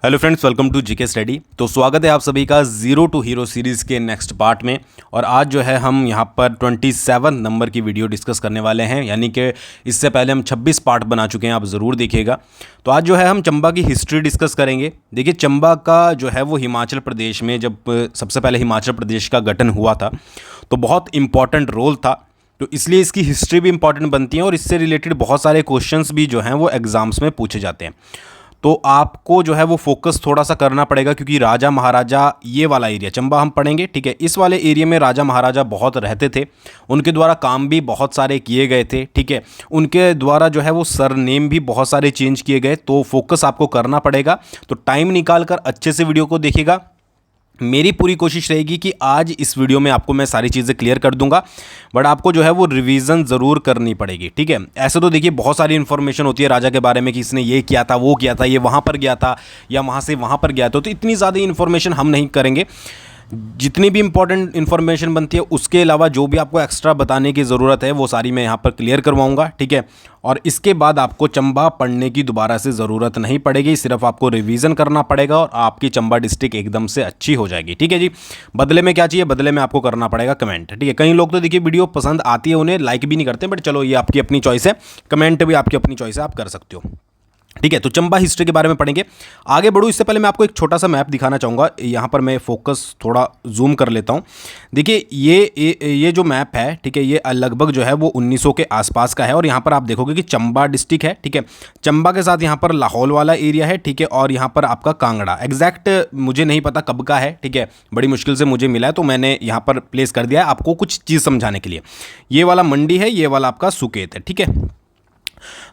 Hello friends, welcome to GK study. तो स्वागत है आप सभी का ज़ीरो टू हीरो सीरीज़ के नेक्स्ट पार्ट में। और आज जो है हम यहाँ पर 27 नंबर की वीडियो डिस्कस करने वाले हैं, यानी कि इससे पहले हम 26 पार्ट बना चुके हैं, आप ज़रूर देखिएगा। तो आज जो है हम चंबा की हिस्ट्री डिस्कस करेंगे। देखिए, चंबा का जो है वो हिमाचल प्रदेश में जब सबसे पहले हिमाचल प्रदेश का गठन हुआ था तो बहुत इंपॉर्टेंट रोल था, तो इसलिए इसकी हिस्ट्री भी इंपॉर्टेंट बनती है और इससे रिलेटेड बहुत सारे क्वेश्चंस भी जो हैं वो एग्ज़ाम्स में पूछे जाते हैं। तो आपको जो है वो फोकस थोड़ा सा करना पड़ेगा, क्योंकि राजा महाराजा ये वाला एरिया चंबा हम पढ़ेंगे, ठीक है। इस वाले एरिया में राजा महाराजा बहुत रहते थे, उनके द्वारा काम भी बहुत सारे किए गए थे, ठीक है। उनके द्वारा जो है वो सरनेम भी बहुत सारे चेंज किए गए, तो फोकस आपको करना पड़ेगा। तो टाइम निकाल कर अच्छे से वीडियो को देखिएगा। मेरी पूरी कोशिश रहेगी कि आज इस वीडियो में आपको मैं सारी चीज़ें क्लियर कर दूंगा, बट आपको जो है वो रिवीजन ज़रूर करनी पड़ेगी, ठीक है। ऐसे तो देखिए बहुत सारी इन्फॉर्मेशन होती है राजा के बारे में कि इसने ये किया था, वो किया था, ये वहाँ पर गया था या वहाँ से वहाँ पर गया था, तो इतनी ज़्यादा इन्फॉर्मेशन हम नहीं करेंगे। जितनी भी इंपॉर्टेंट इन्फॉर्मेशन बनती है उसके अलावा जो भी आपको एक्स्ट्रा बताने की ज़रूरत है वो सारी मैं यहाँ पर क्लियर करवाऊँगा, ठीक है। और इसके बाद आपको चंबा पढ़ने की दोबारा से ज़रूरत नहीं पड़ेगी, सिर्फ आपको रिवीजन करना पड़ेगा और आपकी चंबा डिस्ट्रिक्ट एकदम से अच्छी हो जाएगी, ठीक है जी। बदले में क्या चाहिए? बदले में आपको करना पड़ेगा कमेंट, ठीक है। कई लोग तो देखिए वीडियो पसंद आती है, उन्हें लाइक भी नहीं करते, बट चलो ये आपकी अपनी चॉइस है, कमेंट भी आपकी अपनी चॉइस है, आप कर सकते हो, ठीक है। तो चंबा हिस्ट्री के बारे में पढ़ेंगे। आगे बढ़ूँ इससे पहले मैं आपको एक छोटा सा मैप दिखाना चाहूँगा। यहाँ पर मैं फोकस थोड़ा जूम कर लेता हूँ। देखिए ये जो मैप है, ठीक है, ये लगभग जो है वो 1900 के आसपास का है। और यहाँ पर आप देखोगे कि चंबा डिस्ट्रिक्ट है, ठीक है। चंबा के साथ यहाँ पर लाहौल वाला एरिया है, ठीक है। और यहाँ पर आपका कांगड़ा, एग्जैक्ट मुझे नहीं पता कब का है, ठीक है, बड़ी मुश्किल से मुझे मिला है, तो मैंने यहाँ पर प्लेस कर दिया है आपको कुछ चीज़ समझाने के लिए। ये वाला मंडी है, ये वाला आपका सुकेत है, ठीक है।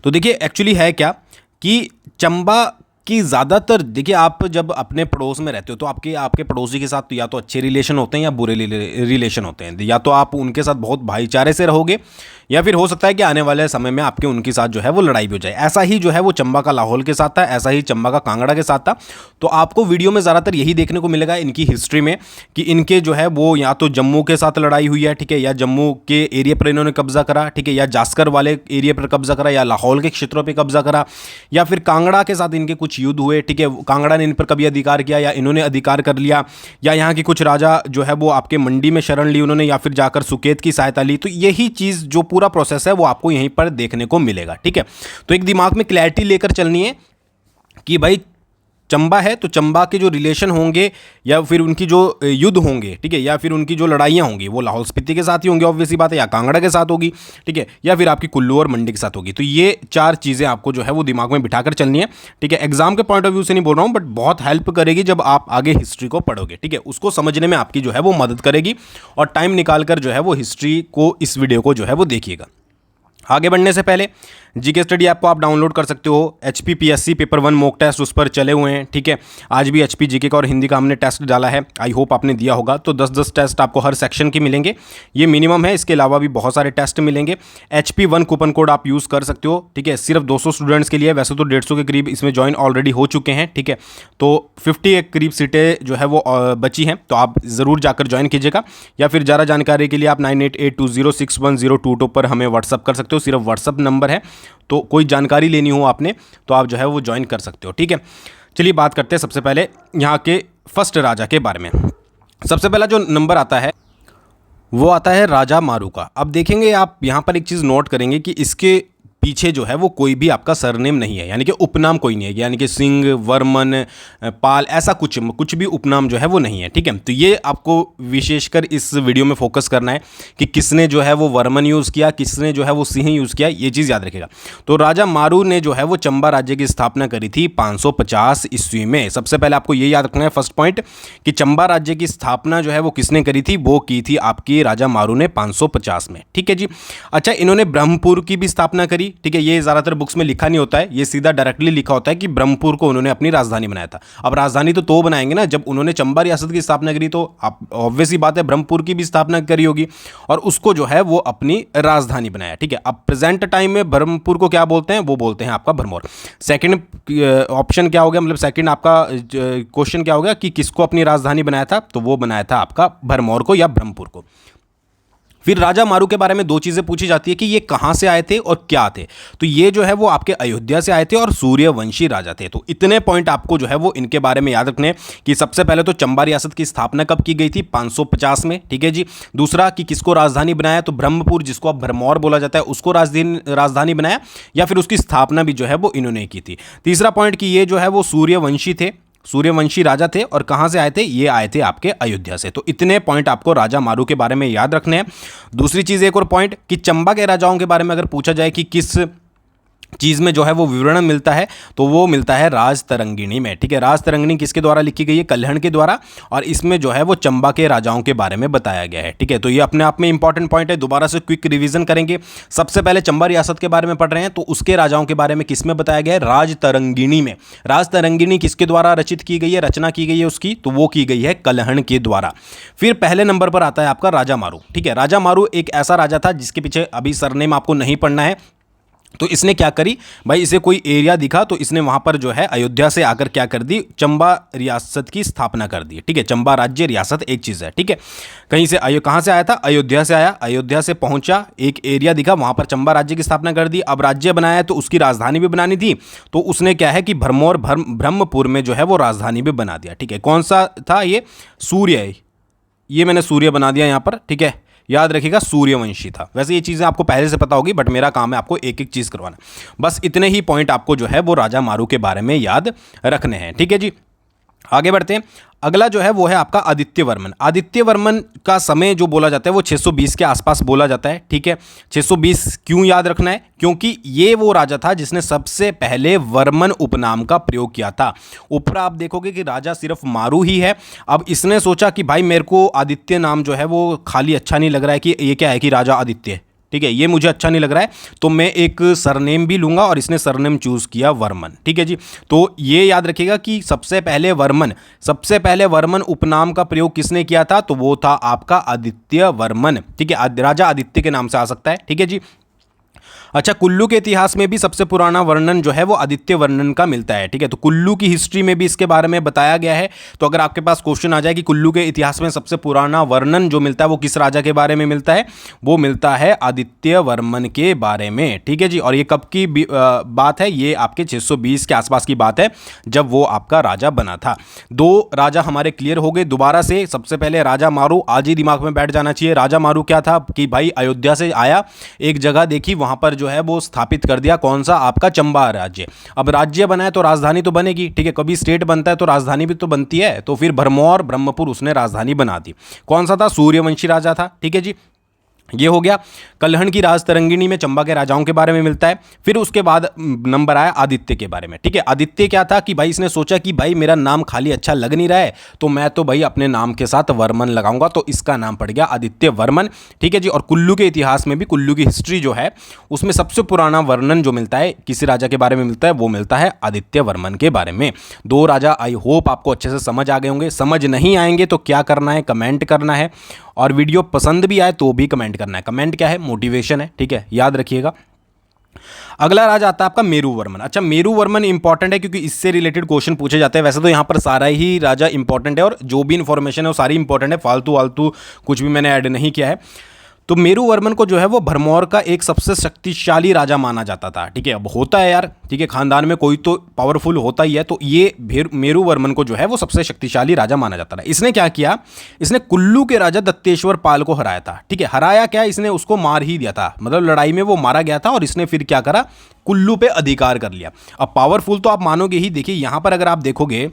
तो देखिए एक्चुअली है क्या कि चंबा की ज़्यादातर, देखिए आप जब अपने पड़ोस में रहते हो तो आपके पड़ोसी के साथ तो या तो अच्छे रिलेशन होते हैं या बुरे रिलेशन होते हैं, या तो आप उनके साथ बहुत भाईचारे से रहोगे या फिर हो सकता है कि आने वाले समय में आपके उनके साथ जो है वो लड़ाई भी हो जाए। ऐसा ही जो है वो चंबा का लाहौल के साथ था, ऐसा ही चंबा का कांगड़ा के साथ था। तो आपको वीडियो में ज़्यादातर यही देखने को मिलेगा इनकी हिस्ट्री में कि इनके जो है वो या तो जम्मू के साथ लड़ाई हुई है, ठीक है, या जम्मू के एरिया पर इन्होंने कब्जा करा, ठीक है, या जास्कर वाले एरिया पर कब्जा करा, या लाहौल के क्षेत्रों पर कब्जा करा, या फिर कांगड़ा के साथ इनके कुछ युद्ध हुए, ठीक है, कांगड़ा ने इन पर कभी अधिकार किया या इन्होंने अधिकार कर लिया, या यहाँ के कुछ राजा जो है वो आपके मंडी में शरण ली उन्होंने, या फिर जाकर सुकेत की सहायता ली। तो यही चीज़ जो पूरा प्रोसेस है वो आपको यहीं पर देखने को मिलेगा, ठीक है। तो एक दिमाग में क्लैरिटी लेकर चलनी है कि भाई चंबा है तो चंबा के जो रिलेशन होंगे या फिर उनकी जो युद्ध होंगे, ठीक है, या फिर उनकी जो लड़ाइयाँ होंगी वो लाहौल स्पीति के साथ ही होंगे, ऑब्वियसली बात है, या कांगड़ा के साथ होगी, ठीक है, या फिर आपकी कुल्लू और मंडी के साथ होगी। तो ये चार चीज़ें आपको जो है वो दिमाग में बिठाकर चलनी है, ठीक है। एग्जाम के पॉइंट ऑफ व्यू से नहीं बोल रहा हूँ, बट बहुत हेल्प करेगी जब आप आगे हिस्ट्री को पढ़ोगे, ठीक है, उसको समझने में आपकी जो है वो मदद करेगी। और टाइम निकाल कर जो है वो हिस्ट्री को, इस वीडियो को जो है वो देखिएगा। आगे बढ़ने से पहले जीके स्टडी ऐप को आप डाउनलोड कर सकते हो। HPPSC पेपर 1 मॉक टेस्ट उस पर चले हुए हैं, ठीक है। आज भी HP जीके का और हिंदी का हमने टेस्ट डाला है, आई होप आपने दिया होगा। तो 10-10 टेस्ट आपको हर सेक्शन के मिलेंगे, ये मिनिमम है, इसके अलावा भी बहुत सारे टेस्ट मिलेंगे। HP1 कूपन कोड आप यूज़ कर सकते हो, ठीक है, सिर्फ 200 स्टूडेंट्स के लिए। वैसे तो 150 के करीब इसमें ज्वाइन ऑलरेडी हो चुके हैं, ठीक है। तो 50 के करीब सीटें जो है वो बची हैं, तो आप ज़रूर जाकर ज्वाइन कीजिएगा। या फिर ज़्यादा जानकारी के लिए आप 9882061022 पर हमें व्हाट्सअप कर सकते हो, सिर्फ व्हाट्सअप नंबर है, तो कोई जानकारी लेनी हो आपने तो आप जो है वो ज्वाइन कर सकते हो, ठीक है। चलिए बात करते हैं सबसे पहले यहाँ के फर्स्ट राजा के बारे में। सबसे पहला जो नंबर आता है वो आता है राजा मारू का। अब देखेंगे आप यहाँ पर एक चीज़ नोट करेंगे कि इसके पीछे जो है वो कोई भी आपका सरनेम नहीं है, यानी कि उपनाम कोई नहीं है, यानी कि सिंह, वर्मन, पाल, ऐसा कुछ भी उपनाम जो है वो नहीं है, ठीक है। तो ये आपको विशेषकर इस वीडियो में फोकस करना है कि किसने जो है वो वर्मन यूज़ किया, किसने जो है वो सिंह यूज़ किया, ये चीज़ याद रखेगा। तो राजा मारू ने जो है वो चंबा राज्य की स्थापना करी थी 550 ईस्वी में। सबसे पहले आपको ये याद रखना है फर्स्ट पॉइंट कि चंबा राज्य की स्थापना जो है वो किसने करी थी, वो की थी आपकी राजा मारू ने 550 में, ठीक है जी। अच्छा, इन्होंने ब्रह्मपुर की भी स्थापना करी, ठीक है। ये ज़्यादातर बुक्स में लिखा नहीं होता है, ये सीधा डायरेक्टली लिखा होता है कि ब्रह्मपुर को उन्होंने अपनी राजधानी बनाया था। अब राजधानी तो बनाएंगे ना, जब उन्होंने चंबा रियासत की स्थापना करी तो आप ऑब्वियसली बात है ब्रह्मपुर की भी स्थापना करी होगी और उसको जो है वो अपनी राजधानी बनाया, ठीक है। अब प्रेजेंट टाइम में ब्रह्मपुर को क्या बोलते हैं, वो बोलते हैं आपका भरमौर। सेकंड ऑप्शन क्या हो गया, मतलब सेकंड आपका क्वेश्चन क्या हो गया कि किसको अपनी राजधानी बनाया था, तो वो बनाया था आपका भरमौर को या ब्रह्मपुर को। फिर राजा मारू के बारे में दो चीज़ें पूछी जाती है कि ये कहाँ से आए थे और क्या थे। तो ये जो है वो आपके अयोध्या से आए थे और सूर्यवंशी राजा थे। तो इतने पॉइंट आपको जो है वो इनके बारे में याद रखने कि सबसे पहले तो चंबा रियासत की स्थापना कब की गई थी, 550 में, ठीक है जी। दूसरा कि किसको राजधानी बनाया, तो ब्रह्मपुर, जिसको अब भरमौर बोला जाता है, उसको राजधानी बनाया, या फिर उसकी स्थापना भी जो है वो इन्होंने की थी। तीसरा पॉइंट कि ये जो है वो सूर्यवंशी थे, सूर्यवंशी राजा थे, और कहां से आए थे, ये आए थे आपके अयोध्या से। तो इतने पॉइंट आपको राजा मारू के बारे में याद रखने हैं। दूसरी चीज, एक और पॉइंट कि चंबा के राजाओं के बारे में अगर पूछा जाए कि किस चीज़ में जो है वो विवरण मिलता है, तो वो मिलता है राजतरंगिणी में, ठीक है। राजतरंगिणी किसके द्वारा लिखी गई है, कल्हण के द्वारा, और इसमें जो है वो चंबा के राजाओं के बारे में बताया गया है, ठीक है। तो ये अपने आप में इंपॉर्टेंट पॉइंट है, दोबारा से क्विक रिवीजन करेंगे। सबसे पहले चंबा रियासत के बारे में पढ़ रहे हैं, तो उसके राजाओं के बारे में किस में बताया गया है, राजतरंगिणी में। राजतरंगिणी किसके द्वारा रचित की गई है, रचना की गई है उसकी, तो वो की गई है कल्हण के द्वारा। फिर पहले नंबर पर आता है आपका राजा मारू, ठीक है। राजा मारू एक ऐसा राजा था जिसके पीछे अभी सरनेम आपको नहीं पढ़ना है। तो इसने क्या करी भाई, इसे कोई एरिया दिखा तो इसने वहां पर जो है अयोध्या से आकर क्या कर दी, चंबा रियासत की स्थापना कर दी, ठीक है। चंबा राज्य रियासत एक चीज है, ठीक है। कहीं से कहां से आया था, अयोध्या से आया, अयोध्या से पहुंचा, एक एरिया दिखा, वहां पर चंबा राज्य की स्थापना कर दी। अब राज्य बनाया तो उसकी राजधानी भी बनानी थी, तो उसने क्या है कि भरमौर ब्रह्मपुर में जो है वो राजधानी भी बना दिया, ठीक है। कौन सा था ये, सूर्य, ये मैंने सूर्य बना दिया यहां पर, ठीक है। याद रखिएगा सूर्यवंशी था। वैसे ये चीज़ें आपको पहले से पता होगी, बट मेरा काम है आपको एक एक चीज़ करवाना। बस इतने ही पॉइंट आपको जो है वो राजा मारू के बारे में याद रखने हैं, ठीक है जी। आगे बढ़ते हैं। अगला जो है वो है आपका आदित्य वर्मन। आदित्य वर्मन का समय जो बोला जाता है वो 620 के आसपास बोला जाता है, ठीक है। 620 क्यों याद रखना है, क्योंकि ये वो राजा था जिसने सबसे पहले वर्मन उपनाम का प्रयोग किया था। ऊपर आप देखोगे कि राजा सिर्फ मारू ही है। अब इसने सोचा कि भाई मेरे को आदित्य नाम जो है वो खाली अच्छा नहीं लग रहा है, कि ये क्या है कि राजा आदित्य, ठीक है, ये मुझे अच्छा नहीं लग रहा है, तो मैं एक सरनेम भी लूंगा, और इसने सरनेम चूज किया वर्मन, ठीक है जी। तो ये याद रखिएगा कि सबसे पहले वर्मन उपनाम का प्रयोग किसने किया था, तो वो था आपका आदित्य वर्मन, ठीक है। राजा आदित्य के नाम से आ सकता है, ठीक है जी। अच्छा, कुल्लू के इतिहास में भी सबसे पुराना वर्णन जो है वो आदित्य वर्णन का मिलता है, ठीक है। तो कुल्लू की हिस्ट्री में भी इसके बारे में बताया गया है। तो अगर आपके पास क्वेश्चन आ जाए कि कुल्लू के इतिहास में सबसे पुराना वर्णन जो मिलता है वो किस राजा के बारे में मिलता है, वो मिलता है आदित्य वर्मन के बारे में, ठीक है जी। और ये कब की बात है, ये आपके 620 के आसपास की बात है, जब वो आपका राजा बना था। दो राजा हमारे क्लियर हो गए दोबारा से। सबसे पहले राजा मारू, आज ही दिमाग में बैठ जाना चाहिए। राजा मारू क्या था कि भाई अयोध्या से आया, एक जगह देखी, वहां पर जो है वो स्थापित कर दिया, कौन सा, आपका चंबा राज्य। अब राज्य बना है तो राजधानी तो बनेगी, ठीक है। कभी स्टेट बनता है तो राजधानी भी तो बनती है। तो फिर भरमौर ब्रह्मपुर उसने राजधानी बना दी। कौन सा था, सूर्यवंशी राजा था, ठीक है जी। ये हो गया। कल्हण की राजतरंगिणी में चंबा के राजाओं के बारे में मिलता है। फिर उसके बाद नंबर आया आदित्य के बारे में, ठीक है। आदित्य क्या था कि भाई इसने सोचा कि भाई मेरा नाम खाली अच्छा लग नहीं रहा है, तो मैं तो भाई अपने नाम के साथ वर्मन लगाऊंगा, तो इसका नाम पड़ गया आदित्य वर्मन, ठीक है जी। और कुल्लू के इतिहास में भी, कुल्लू की हिस्ट्री जो है उसमें सबसे पुराना वर्णन जो मिलता है किसी राजा के बारे में मिलता है, वो मिलता है आदित्य वर्मन के बारे में। दो राजा आई होप आपको अच्छे से समझ आ गए होंगे। समझ नहीं आएंगे तो क्या करना है, कमेंट करना है, और वीडियो पसंद भी आए तो भी कमेंट करना है। कमेंट क्या है, मोटिवेशन है, ठीक है, याद रखिएगा। अगला राजा आता है आपका मेरू वर्मन। अच्छा, मेरू वर्मन इंपॉर्टेंट है क्योंकि इससे रिलेटेड क्वेश्चन पूछे जाते हैं। वैसे तो यहाँ पर सारा ही राजा इंपॉर्टेंट है, और जो भी इंफॉर्मेशन है वो सारी इंपॉर्टेंट है, फालतू वालतू कुछ भी मैंने ऐड नहीं किया है। तो मेरू वर्मन को जो है वो भरमौर का एक सबसे शक्तिशाली राजा माना जाता था, ठीक है। अब होता है यार, ठीक है, खानदान में कोई तो पावरफुल होता ही है, तो ये मेरू वर्मन को जो है वो सबसे शक्तिशाली राजा माना जाता था। इसने क्या किया, इसने कुल्लू के राजा दत्तेश्वर पाल को हराया था, ठीक है। हराया क्या, इसने उसको मार ही दिया था, मतलब लड़ाई में वो मारा गया था, और इसने फिर क्या करा, कुल्लू पे अधिकार कर लिया। अब पावरफुल तो आप मानोगे ही, देखिए यहां पर अगर आप देखोगे,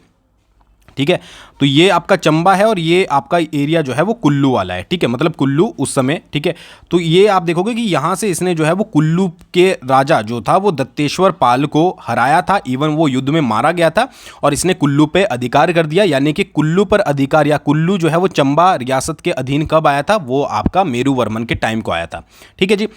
ठीक है, तो ये आपका चंबा है और ये आपका एरिया जो है वो कुल्लू वाला है, ठीक है, मतलब कुल्लू उस समय, ठीक है। तो ये आप देखोगे कि यहाँ से इसने जो है वो कुल्लू के राजा जो था वो दत्तेश्वर पाल को हराया था, इवन वो युद्ध में मारा गया था, और इसने कुल्लू पे अधिकार कर दिया। यानी कि कुल्लू पर अधिकार, या कुल्लू जो है वो चंबा रियासत के अधीन कब आया था, वो आपका मेरू वर्मन के टाइम को आया था, ठीक है जी।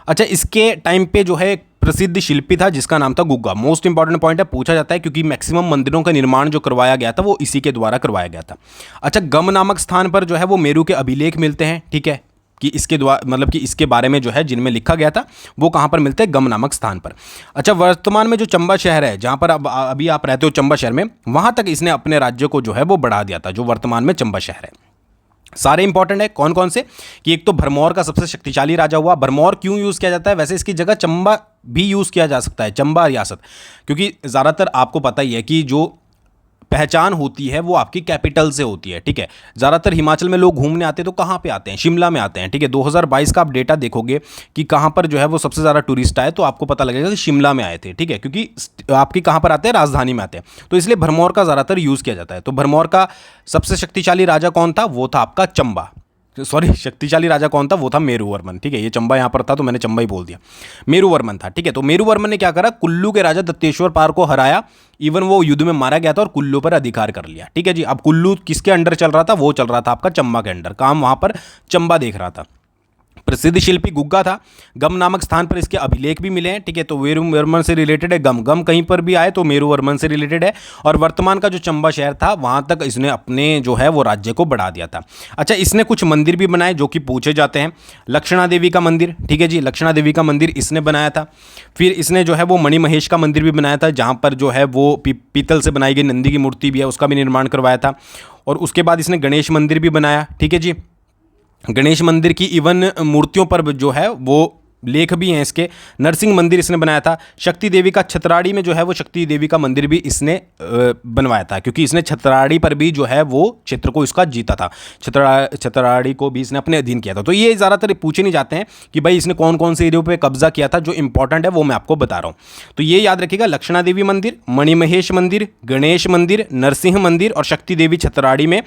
अच्छा, इसके टाइम पे जो है प्रसिद्ध शिल्पी था जिसका नाम था गुग्गा। मोस्ट इंपॉर्टेंट पॉइंट है, पूछा जाता है क्योंकि मैक्सिमम मंदिरों का निर्माण जो करवाया गया था वो इसी के द्वारा करवाया गया था। अच्छा, गम नामक स्थान पर जो है वो मेरू के अभिलेख मिलते हैं, ठीक है, कि इसके द्वारा मतलब कि इसके बारे में जो है जिनमें लिखा गया था वो कहाँ पर मिलते हैं, गम नामक स्थान पर। अच्छा, वर्तमान में जो चंबा शहर है, जहाँ पर अभी आप रहते हो चंबा शहर में, वहाँ तक इसने अपने राज्य को जो है वो बढ़ा दिया था, जो वर्तमान में चंबा शहर है। सारे इंपॉर्टेंट है। कौन कौन से, कि एक तो भरमौर का सबसे शक्तिशाली राजा हुआ। भरमौर क्यों यूज़ किया जाता है, वैसे इसकी जगह चंबा भी यूज़ किया जा सकता है, चंबा रियासत, क्योंकि ज़्यादातर आपको पता ही है कि जो पहचान होती है वो आपकी कैपिटल से होती है, ठीक है। ज़्यादातर हिमाचल में लोग घूमने आते हैं तो कहाँ पे आते हैं, शिमला में आते हैं, ठीक है। 2022 का आप डेटा देखोगे कि कहाँ पर जो है वो सबसे ज़्यादा टूरिस्ट आए, तो आपको पता लगेगा कि शिमला में आए थे, ठीक है, क्योंकि आपकी कहाँ पर आते हैं, राजधानी में आते हैं, तो इसलिए भरमौर का ज़्यादातर यूज़ किया जाता है। तो भरमौर का सबसे शक्तिशाली राजा कौन था, वो था आपका चंबा, सॉरी शक्तिशाली राजा कौन था, वो था मेरुवर्मन, ठीक है। ये चंबा यहाँ पर था तो मैंने चंबा ही बोल दिया, मेरुवर्मन था, ठीक है। तो मेरुवर्मन ने क्या करा, कुल्लू के राजा दत्तेश्वर पाल को हराया, इवन वो युद्ध में मारा गया था और कुल्लू पर अधिकार कर लिया, ठीक है जी। अब कुल्लू किसके अंडर चल रहा था, वो चल रहा था आपका चंबा के अंडर, काम वहाँ पर चंबा देख रहा था। प्रसिद्ध शिल्पी गुग्गा था, गम नामक स्थान पर इसके अभिलेख भी मिले हैं, ठीक है। तो मेरुवर्मन से रिलेटेड है, गम गम कहीं पर भी आए तो मेरुवर्मन से रिलेटेड है। और वर्तमान का जो चंबा शहर था वहाँ तक इसने अपने जो है वो राज्य को बढ़ा दिया था। अच्छा, इसने कुछ मंदिर भी बनाए जो कि पूछे जाते हैं। लक्षणा देवी का मंदिर, ठीक है जी, लक्षणा देवी का मंदिर इसने बनाया था। फिर इसने जो है वो मणिमहेश का मंदिर भी बनाया था, जहाँ पर जो है वो पीतल से बनाई गई नंदी की मूर्ति भी है, उसका भी निर्माण करवाया था। और उसके बाद इसने गणेश मंदिर भी बनाया, ठीक है जी। गणेश मंदिर की इवन मूर्तियों पर जो है वो लेख भी हैं इसके। नरसिंह मंदिर इसने बनाया था। शक्ति देवी का छतराड़ी में जो है वो शक्ति देवी का मंदिर भी इसने बनवाया था, क्योंकि इसने छतराड़ी पर भी जो है वो क्षेत्र को इसका जीता था, छतराड़ी को भी इसने अपने अधीन किया था। तो ये ज़्यादातर पूछे नहीं जाते हैं कि भाई इसने कौन कौन से एरियो पे कब्जा किया था, जो इंपॉर्टेंट है वो मैं आपको बता रहा हूँ। तो ये याद रखिएगा, लक्षणा देवी मंदिर, मणिमहेश मंदिर, गणेश मंदिर, नरसिंह मंदिर और शक्ति देवी छतराड़ी में,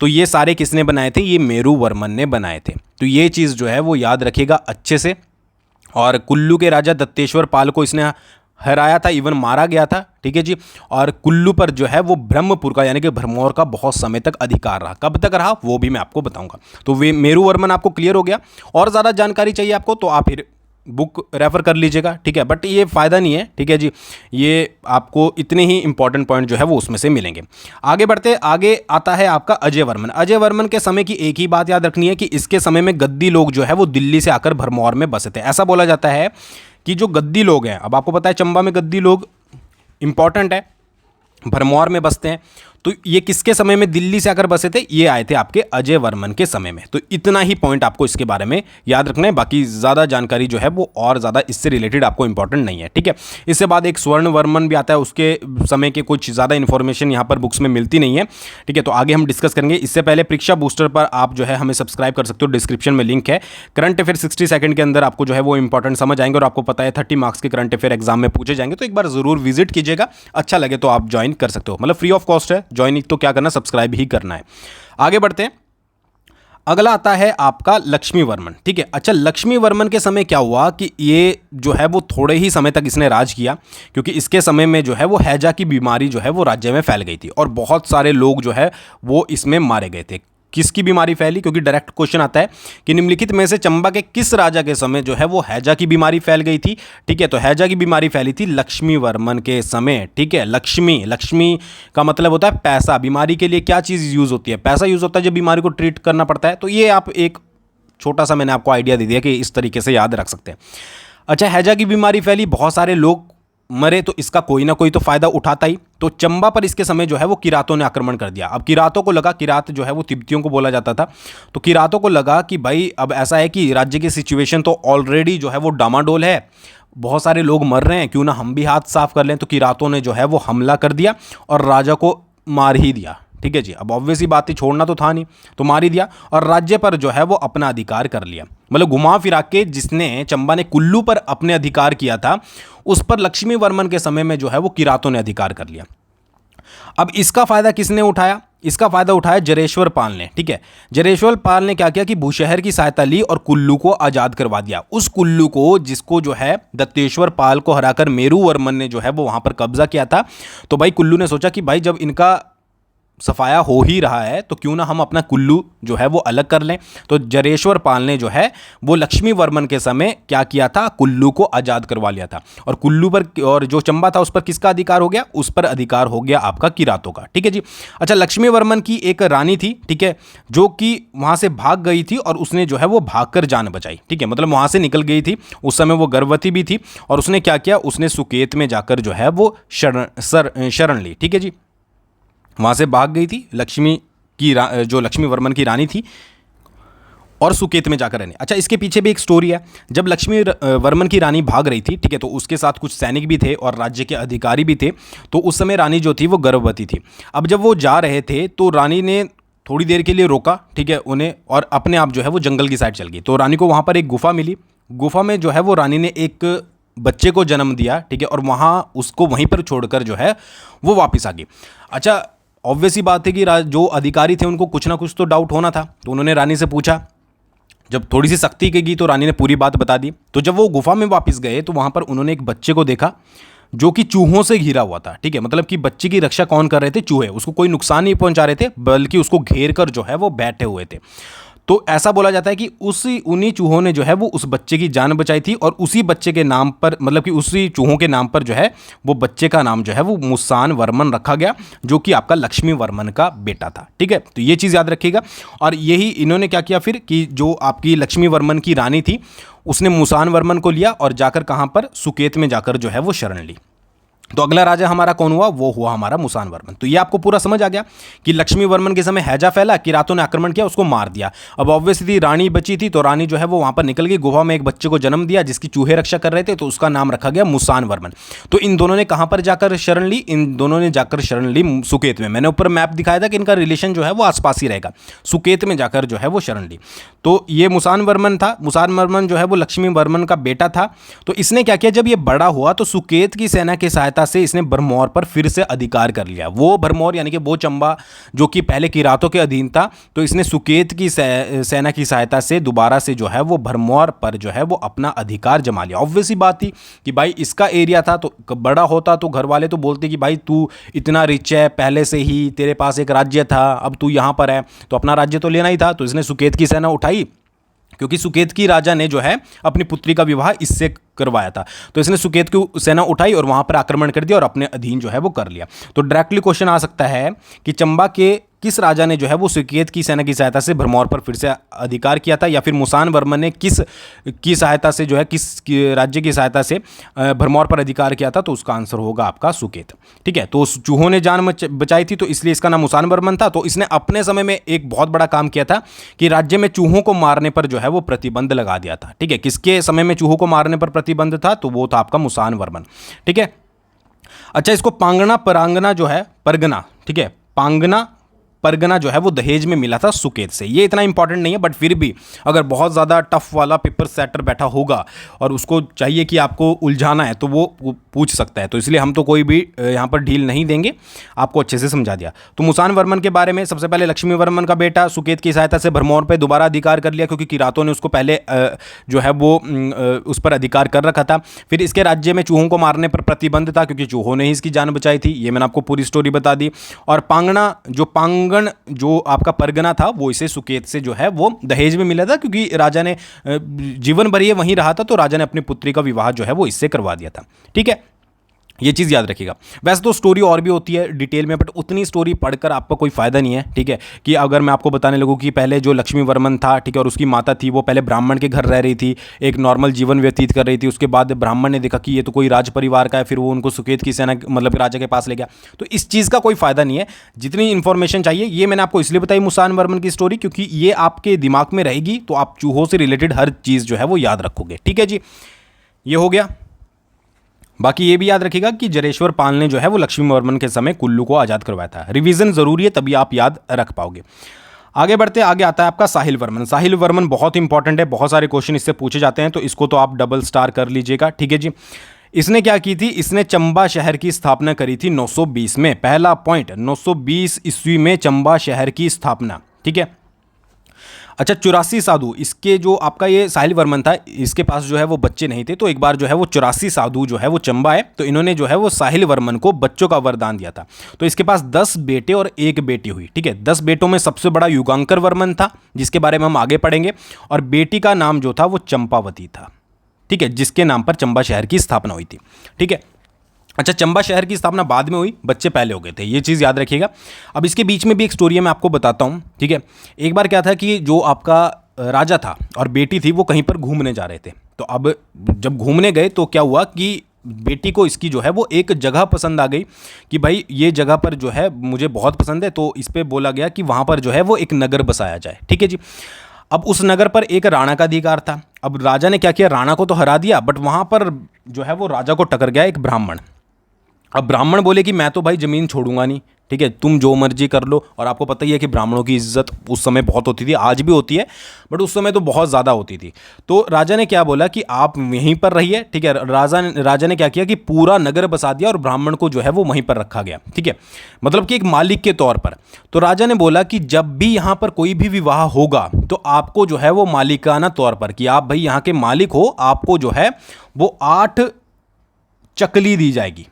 तो ये सारे किसने बनाए थे, ये मेरुवर्मन ने बनाए थे। तो ये चीज़ जो है वो याद रखिएगा अच्छे से। और कुल्लू के राजा दत्तेश्वर पाल को इसने हराया था, इवन मारा गया था, ठीक है जी। और कुल्लू पर जो है वो ब्रह्मपुर का यानी कि भरमौर का बहुत समय तक अधिकार रहा। कब तक रहा वो भी मैं आपको बताऊंगा। तो वे मेरुवर्मन आपको क्लियर हो गया। और ज़्यादा जानकारी चाहिए आपको तो आप फिर बुक रेफर कर लीजिएगा, ठीक है। बट ये फ़ायदा नहीं है, ठीक है जी, ये आपको इतने ही इंपॉर्टेंट पॉइंट जो है वो उसमें से मिलेंगे। आगे बढ़ते, आगे आता है आपका अजय वर्मन। अजय वर्मन के समय की एक ही बात याद रखनी है कि इसके समय में गद्दी लोग जो है वो दिल्ली से आकर भरमौर में बसे थे। ऐसा बोला जाता है कि जो गद्दी लोग हैं, अब आपको पता है चंबा में गद्दी लोग इंपॉर्टेंट है, भरमौर में बसते हैं, तो ये किसके समय में दिल्ली से आकर बसे थे, ये आए थे आपके अजय वर्मन के समय में। तो इतना ही पॉइंट आपको इसके बारे में याद रखना है, बाकी ज़्यादा जानकारी जो है वो और ज़्यादा इससे रिलेटेड आपको इंपॉर्टेंट नहीं है, ठीक है। इससे बाद एक स्वर्ण वर्मन भी आता है, उसके समय के कुछ ज़्यादा इन्फॉर्मेशन यहाँ पर बुक्स में मिलती नहीं है, ठीक है। तो आगे हम डिस्कस करेंगे। इससे पहले परीक्षा बूस्टर पर आप जो है हमें सब्सक्राइब कर सकते हो, डिस्क्रिप्शन में लिंक है। करंट अफेयर 60 सेकंड के अंदर आपको जो है वो इंपॉर्टेंट समझ आएंगे और आपको पता है 30 मार्क्स के करंट अफेयर एग्जाम में पूछे जाएंगे, तो एक बार ज़रूर विजिट कीजिएगा। अच्छा लगे तो आप ज्वाइन कर सकते हो, मतलब फ्री ऑफ कॉस्ट है, ज्वाइन तो क्या करना, सब्सक्राइब ही करना है। आगे बढ़ते हैं, अगला आता है आपका लक्ष्मी वर्मन, ठीक है। अच्छा, लक्ष्मी वर्मन के समय क्या हुआ कि ये जो है वो थोड़े ही समय तक इसने राज किया, क्योंकि इसके समय में जो है वो हैजा की बीमारी जो है वो राज्य में फैल गई थी और बहुत सारे लोग जो है वो इसमें मारे गए थे। किसकी बीमारी फैली, क्योंकि डायरेक्ट क्वेश्चन आता है कि निम्नलिखित में से चंबा के किस राजा के समय जो है वो हैजा की बीमारी फैल गई थी, ठीक है। तो हैजा की बीमारी फैली थी लक्ष्मी वर्मन के समय, ठीक है। लक्ष्मी, लक्ष्मी का मतलब होता है पैसा। बीमारी के लिए क्या चीज़ यूज़ होती है, पैसा यूज़ होता है जब बीमारी को ट्रीट करना पड़ता है। तो ये आप एक छोटा सा मैंने आपको आइडिया दे दिया कि इस तरीके से याद रख सकते हैं। अच्छा, हैजा की बीमारी फैली, बहुत सारे लोग मरे, तो इसका कोई ना कोई तो फायदा उठाता ही। तो चंबा पर इसके समय जो है वो किरातों ने आक्रमण कर दिया। अब किरातों को लगा, किरात जो है वो तिब्बतियों को बोला जाता था, तो किरातों को लगा कि भाई अब ऐसा है कि राज्य की सिचुएशन तो ऑलरेडी जो है वो डामाडोल है, बहुत सारे लोग मर रहे हैं, क्यों ना हम भी हाथ साफ कर लें। तो किरातों ने जो है वो हमला कर दिया और राजा को मार ही दिया, ठीक है जी। अब ऑब्वियसली बात थी, छोड़ना तो था नहीं, तो मार ही दिया और राज्य पर जो है वो अपना अधिकार कर लिया। मतलब घुमा फिरा के जिसने चंबा ने कुल्लू पर अपने अधिकार किया था, उस पर लक्ष्मी वर्मन के समय में जो है वो किरातों ने अधिकार कर लिया। अब इसका फायदा किसने उठाया, इसका फायदा उठाया जरेश्वर पाल ने, ठीक है। जरेश्वर पाल ने क्या किया कि भूशहर की सहायता ली और कुल्लू को आज़ाद करवा दिया। उस कुल्लू को जिसको जो है दत्तेश्वर पाल को हराकर मेरुवर्मन ने जो है वो वहाँ पर कब्जा किया था। तो भाई कुल्लू ने सोचा कि भाई जब इनका सफाया हो ही रहा है तो क्यों ना हम अपना कुल्लू जो है वो अलग कर लें। तो जरेश्वर पाल ने जो है वो लक्ष्मी वर्मन के समय क्या किया था, कुल्लू को आज़ाद करवा लिया था। और कुल्लू पर और जो चंबा था उस पर किसका अधिकार हो गया, उस पर अधिकार हो गया आपका किरातों का, ठीक है जी। अच्छा, लक्ष्मी वर्मन की एक रानी थी, ठीक है, जो कि वहाँ से भाग गई थी और उसने जो है वो भागकर जान बचाई, ठीक है। मतलब वहाँ से निकल गई थी, उस समय वो गर्भवती भी थी और उसने क्या किया, उसने सुकेत में जाकर जो है वो शरण ली, ठीक है जी। वहाँ से भाग गई थी लक्ष्मी की जो लक्ष्मी वर्मन की रानी थी और सुकेत में जाकर रहने। अच्छा, इसके पीछे भी एक स्टोरी है। जब लक्ष्मी वर्मन की रानी भाग रही थी, ठीक है, तो उसके साथ कुछ सैनिक भी थे और राज्य के अधिकारी भी थे। तो उस समय रानी जो थी वो गर्भवती थी। अब जब वो जा रहे थे तो रानी ने थोड़ी देर के लिए रोका, ठीक है, उन्हें, और अपने आप जो है वो जंगल की साइड चल गई। तो रानी को वहाँ पर एक गुफा मिली। गुफा में जो है वो रानी ने एक बच्चे को जन्म दिया, ठीक है, और वहाँ उसको वहीं पर छोड़कर जो है वो वापस आ गई। अच्छा, ऑब्वियस ही बात है कि जो अधिकारी थे उनको कुछ ना कुछ तो डाउट होना था। तो उन्होंने रानी से पूछा। जब थोड़ी सी सख्ती की तो रानी ने पूरी बात बता दी। तो जब वो गुफा में वापस गए तो वहाँ पर उन्होंने एक बच्चे को देखा जो कि चूहों से घिरा हुआ था, ठीक है, मतलब कि बच्चे की रक्षा कौन कर रहे थे? चूहे। उसको कोई नुकसान नहीं पहुंचा रहे थे, बल्कि उसको घेर कर जो है वो बैठे हुए थे। तो ऐसा बोला जाता है कि उन्हीं चूहों ने जो है वो उस बच्चे की जान बचाई थी, और उसी बच्चे के नाम पर, मतलब कि उसी चूहों के नाम पर जो है वो बच्चे का नाम जो है वो मुसान वर्मन रखा गया, जो कि आपका लक्ष्मी वर्मन का बेटा था, ठीक है। तो ये चीज़ याद रखिएगा। और यही इन्होंने क्या किया फिर कि जो आपकी लक्ष्मी वर्मन की रानी थी उसने मुसान वर्मन को लिया और जाकर कहाँ पर, सुकेत में जाकर जो है वो शरण ली। तो अगला राजा हमारा कौन हुआ? वो हुआ हमारा मुसान वर्मन। तो ये आपको पूरा समझ आ गया कि लक्ष्मी वर्मन के समय हैजा फैला, किरातों ने आक्रमण किया, उसको मार दिया। अब ऑब्वियसली रानी बची थी, तो रानी जो है वो वहां पर निकल गई, गुफा में एक बच्चे को जन्म दिया जिसकी चूहे रक्षा कर रहे थे, तो उसका नाम रखा गया मुसान वर्मन। तो इन दोनों ने कहां पर जाकर शरण ली? इन दोनों ने जाकर शरण ली सुकेत में। मैंने ऊपर मैप दिखाया था कि इनका रिलेशन जो है वो आसपास ही रहेगा। सुकेत में जाकर जो है वो शरण ली। तो ये मुसान वर्मन था। मुसान वर्मन जो है वो लक्ष्मी वर्मन का बेटा था। तो इसने क्या किया, जब ये बड़ा हुआ तो सुकेत की सेना की सहायता से इसने भरमौर पर फिर से अधिकार कर लिया। वो भरमौर यानी कि वो चंबा जो कि पहले किरातों के अधीन था, तो इसने सुकेत की सेना की सहायता से दोबारा से जो है वो भरमौर पर जो है वो अपना अधिकार जमा लिया। ऑब्वियस ही बात थी कि भाई इसका एरिया था, तो बड़ा होता तो घर वाले तो बोलते कि भाई तू इतना रिच है, पहले से ही तेरे पास एक राज्य था, अब तू यहाँ पर है तो अपना राज्य तो लेना ही था। तो इसने सुकेत की सेना उठाई, क्योंकि सुकेत की राजा ने जो है अपनी पुत्री का विवाह इससे करवाया था। तो इसने सुकेत की सेना उठाई और वहां पर आक्रमण कर दिया और अपने अधीन जो है वो कर लिया। तो डायरेक्टली क्वेश्चन आ सकता है कि चंबा के किस राजा ने जो है वो सुकेत की सेना की सहायता से भरमौर पर फिर से अधिकार किया था, या फिर मुसान वर्मन ने किस की सहायता से जो है किस राज्य की सहायता से भरमौर पर अधिकार किया था? तो उसका आंसर होगा आपका सुकेत, ठीक है। तो चूहों ने जान बचाई थी, तो इसलिए इसका नाम मुसान वर्मन था। तो इसने अपने समय में एक बहुत बड़ा काम किया था कि राज्य में चूहों को मारने पर जो है वो प्रतिबंध लगा दिया था, ठीक है। किसके समय में चूहों को मारने पर प्रतिबंध था? तो वो था आपका मुसान वर्मन, ठीक है। अच्छा, इसको पांगना परांगना जो है परगना, ठीक है, पांगना परगना जो है वो दहेज में मिला था सुकेत से। ये इतना इंपॉर्टेंट नहीं है, बट फिर भी अगर बहुत ज़्यादा टफ वाला पेपर सेटर बैठा होगा और उसको चाहिए कि आपको उलझाना है तो वो पूछ सकता है। तो इसलिए हम तो कोई भी यहाँ पर ढील नहीं देंगे, आपको अच्छे से समझा दिया। तो मुसान वर्मन के बारे में सबसे पहले लक्ष्मी वर्मन का बेटा सुकेत की सहायता से भरमौर पर दोबारा अधिकार कर लिया, क्योंकि किरातों ने उसको पहले जो है वो उस पर अधिकार कर रखा था। फिर इसके राज्य में चूहों को मारने पर प्रतिबंध था, क्योंकि चूहों ने ही इसकी जान बचाई थी। ये मैंने आपको पूरी स्टोरी बता दी। और पांगण जो आपका परगना था वो इसे सुकेत से जो है वो दहेज में मिला था, क्योंकि राजा ने जीवन भर ये वहीं रहा था, तो राजा ने अपनी पुत्री का विवाह जो है वो इससे करवा दिया था, ठीक है। ये चीज़ याद रखिएगा। वैसे तो स्टोरी और भी होती है डिटेल में, बट उतनी स्टोरी पढ़कर आपका कोई फ़ायदा नहीं है, ठीक है। कि अगर मैं आपको बताने लगूँ कि पहले जो लक्ष्मी वर्मन था, ठीक है, और उसकी माता थी वो पहले ब्राह्मण के घर रह रही थी, एक नॉर्मल जीवन व्यतीत कर रही थी। उसके बाद ब्राह्मण ने देखा कि ये तो कोई राज परिवार का है, फिर वो उनको सुकेत की सेना मतलब राजा के पास ले गया। तो इस चीज़ का कोई फ़ायदा नहीं है। जितनी इन्फॉर्मेशन चाहिए ये मैंने आपको इसलिए बताई मुसान वर्मन की स्टोरी, क्योंकि ये आपके दिमाग में रहेगी, तो आप चूहों से रिलेटेड हर चीज़ जो है वो याद रखोगे, ठीक है जी। ये हो गया। बाकी ये भी याद रखिएगा कि जरेश्वर पाल ने जो है वो लक्ष्मी वर्मन के समय कुल्लू को आज़ाद करवाया था। रिवीजन ज़रूरी है, तभी आप याद रख पाओगे। आगे बढ़ते आगे आता है आपका साहिल वर्मन। साहिल वर्मन बहुत इंपॉर्टेंट है, बहुत सारे क्वेश्चन इससे पूछे जाते हैं, तो इसको तो आप डबल स्टार कर लीजिएगा, ठीक है जी। इसने क्या की थी? इसने चंबा शहर की स्थापना करी थी 920 में। पहला पॉइंट, 920 ईस्वी में चंबा शहर की स्थापना, ठीक है। अच्छा, 84 साधु, इसके जो आपका ये साहिल वर्मन था, इसके पास जो है वो बच्चे नहीं थे, तो एक बार जो है वो 84 साधु जो है वो चंबा है, तो इन्होंने जो है वो साहिल वर्मन को बच्चों का वरदान दिया था। तो इसके पास 10 बेटे और 1 बेटी हुई, ठीक है। 10 बेटों में सबसे बड़ा युगांकर वर्मन था, जिसके बारे में हम आगे पढ़ेंगे, और बेटी का नाम जो था वो चंपावती था, ठीक है, जिसके नाम पर चंबा शहर की स्थापना हुई थी, ठीक है। अच्छा, चंबा शहर की स्थापना बाद में हुई, बच्चे पहले हो गए थे, ये चीज़ याद रखिएगा। अब इसके बीच में भी एक स्टोरी है, मैं आपको बताता हूँ, ठीक है। एक बार क्या था कि जो आपका राजा था और बेटी थी वो कहीं पर घूमने जा रहे थे। तो अब जब घूमने गए तो क्या हुआ कि बेटी को इसकी जो है वो एक जगह पसंद आ गई कि भाई ये जगह पर जो है मुझे बहुत पसंद है, तो इस पे बोला गया कि वहाँ पर जो है वो एक नगर बसाया जाए। ठीक है जी। अब उस नगर पर एक राणा का अधिकार था। अब राजा ने क्या किया, राणा को तो हरा दिया, बट वहाँ पर जो है वो राजा को टकर गया एक ब्राह्मण। अब ब्राह्मण बोले कि मैं तो भाई ज़मीन छोड़ूंगा नहीं, ठीक है, तुम जो मर्जी कर लो। और आपको पता ही है कि ब्राह्मणों की इज्जत उस समय बहुत होती थी, आज भी होती है, बट उस समय तो बहुत ज़्यादा होती थी। तो राजा ने क्या बोला कि आप यहीं पर रहिए, ठीक है। राजा ने क्या किया कि पूरा नगर बसा दिया और ब्राह्मण को जो है वो वहीं पर रखा गया, ठीक है, मतलब कि एक मालिक के तौर पर। तो राजा ने बोला कि जब भी यहाँ पर कोई भी विवाह होगा तो आपको जो है वो मालिकाना तौर पर, कि आप भाई यहाँ के मालिक हो, आपको जो है वो 8 चकली दी जाएगी।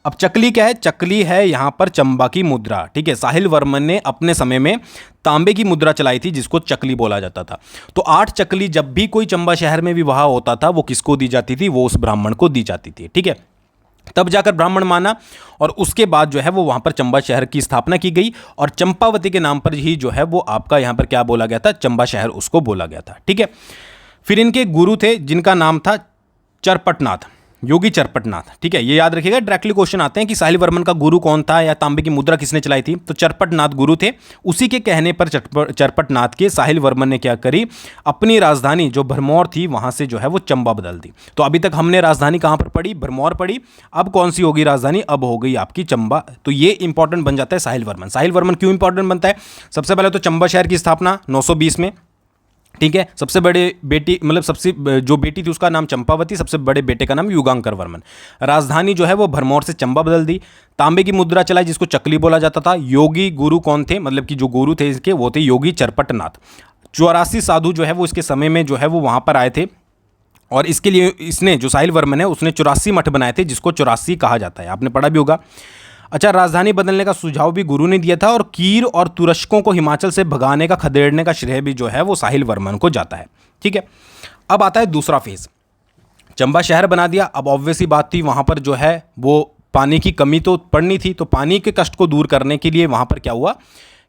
अब चकली क्या है, चकली है यहाँ पर चंबा की मुद्रा, ठीक है। साहिल वर्मन ने अपने समय में तांबे की मुद्रा चलाई थी जिसको चकली बोला जाता था। तो 8 चकली जब भी कोई चंबा शहर में विवाह होता था वो किसको दी जाती थी, वो उस ब्राह्मण को दी जाती थी, ठीक है। तब जाकर ब्राह्मण माना और उसके बाद जो है वो वहाँ पर चंबा शहर की स्थापना की गई और चंपावती के नाम पर ही जो है वो आपका यहाँ पर क्या बोला गया था, चंबा शहर उसको बोला गया था, ठीक है। फिर इनके गुरु थे जिनका नाम था चरपटनाथ, योगी चरपटनाथ, ठीक है। ये याद रखिएगा, डायरेक्टली क्वेश्चन आते हैं कि साहिल वर्मन का गुरु कौन था या तांबे की मुद्रा किसने चलाई थी। तो चरपटनाथ गुरु थे। उसी के कहने पर चरपटनाथ के साहिल वर्मन ने क्या करी, अपनी राजधानी जो भरमौर थी वहां से जो है वो चंबा बदल दी। तो अभी तक हमने राजधानी कहां पर पढ़ी, भरमौर पढ़ी। अब कौन सी होगी राजधानी, अब हो गई आपकी चंबा। तो ये इंपॉर्टेंट बन जाता है साहिल वर्मन। साहिल वर्मन क्यों इंपॉर्टेंट बनता है, सबसे पहले तो चंबा शहर की स्थापना 920 में, ठीक है। सबसे बड़े बेटी, मतलब सबसे जो बेटी थी उसका नाम चंपावती, सबसे बड़े बेटे का नाम युगांकर वर्मन। राजधानी जो है वो भरमौर से चंबा बदल दी। तांबे की मुद्रा चलाई जिसको चकली बोला जाता था। योगी गुरु कौन थे, मतलब कि जो गुरु थे इसके वो थे योगी चरपटनाथ। 84 साधु जो है वो इसके समय में जो है वो वहाँ पर आए थे और इसके लिए इसने जो साहिल वर्मन है उसने 84 मठ बनाए थे जिसको 84 कहा जाता है, आपने पढ़ा भी होगा। अच्छा, राजधानी बदलने का सुझाव भी गुरु ने दिया था और कीर और तुरस्कों को हिमाचल से भगाने का, खदेड़ने का श्रेय भी जो है वो साहिल वर्मन को जाता है, ठीक है। अब आता है दूसरा फेज, चंबा शहर बना दिया। अब ऑब्वियस ही बात थी वहाँ पर जो है वो पानी की कमी तो पड़नी थी, तो पानी के कष्ट को दूर करने के लिए वहाँ पर क्या हुआ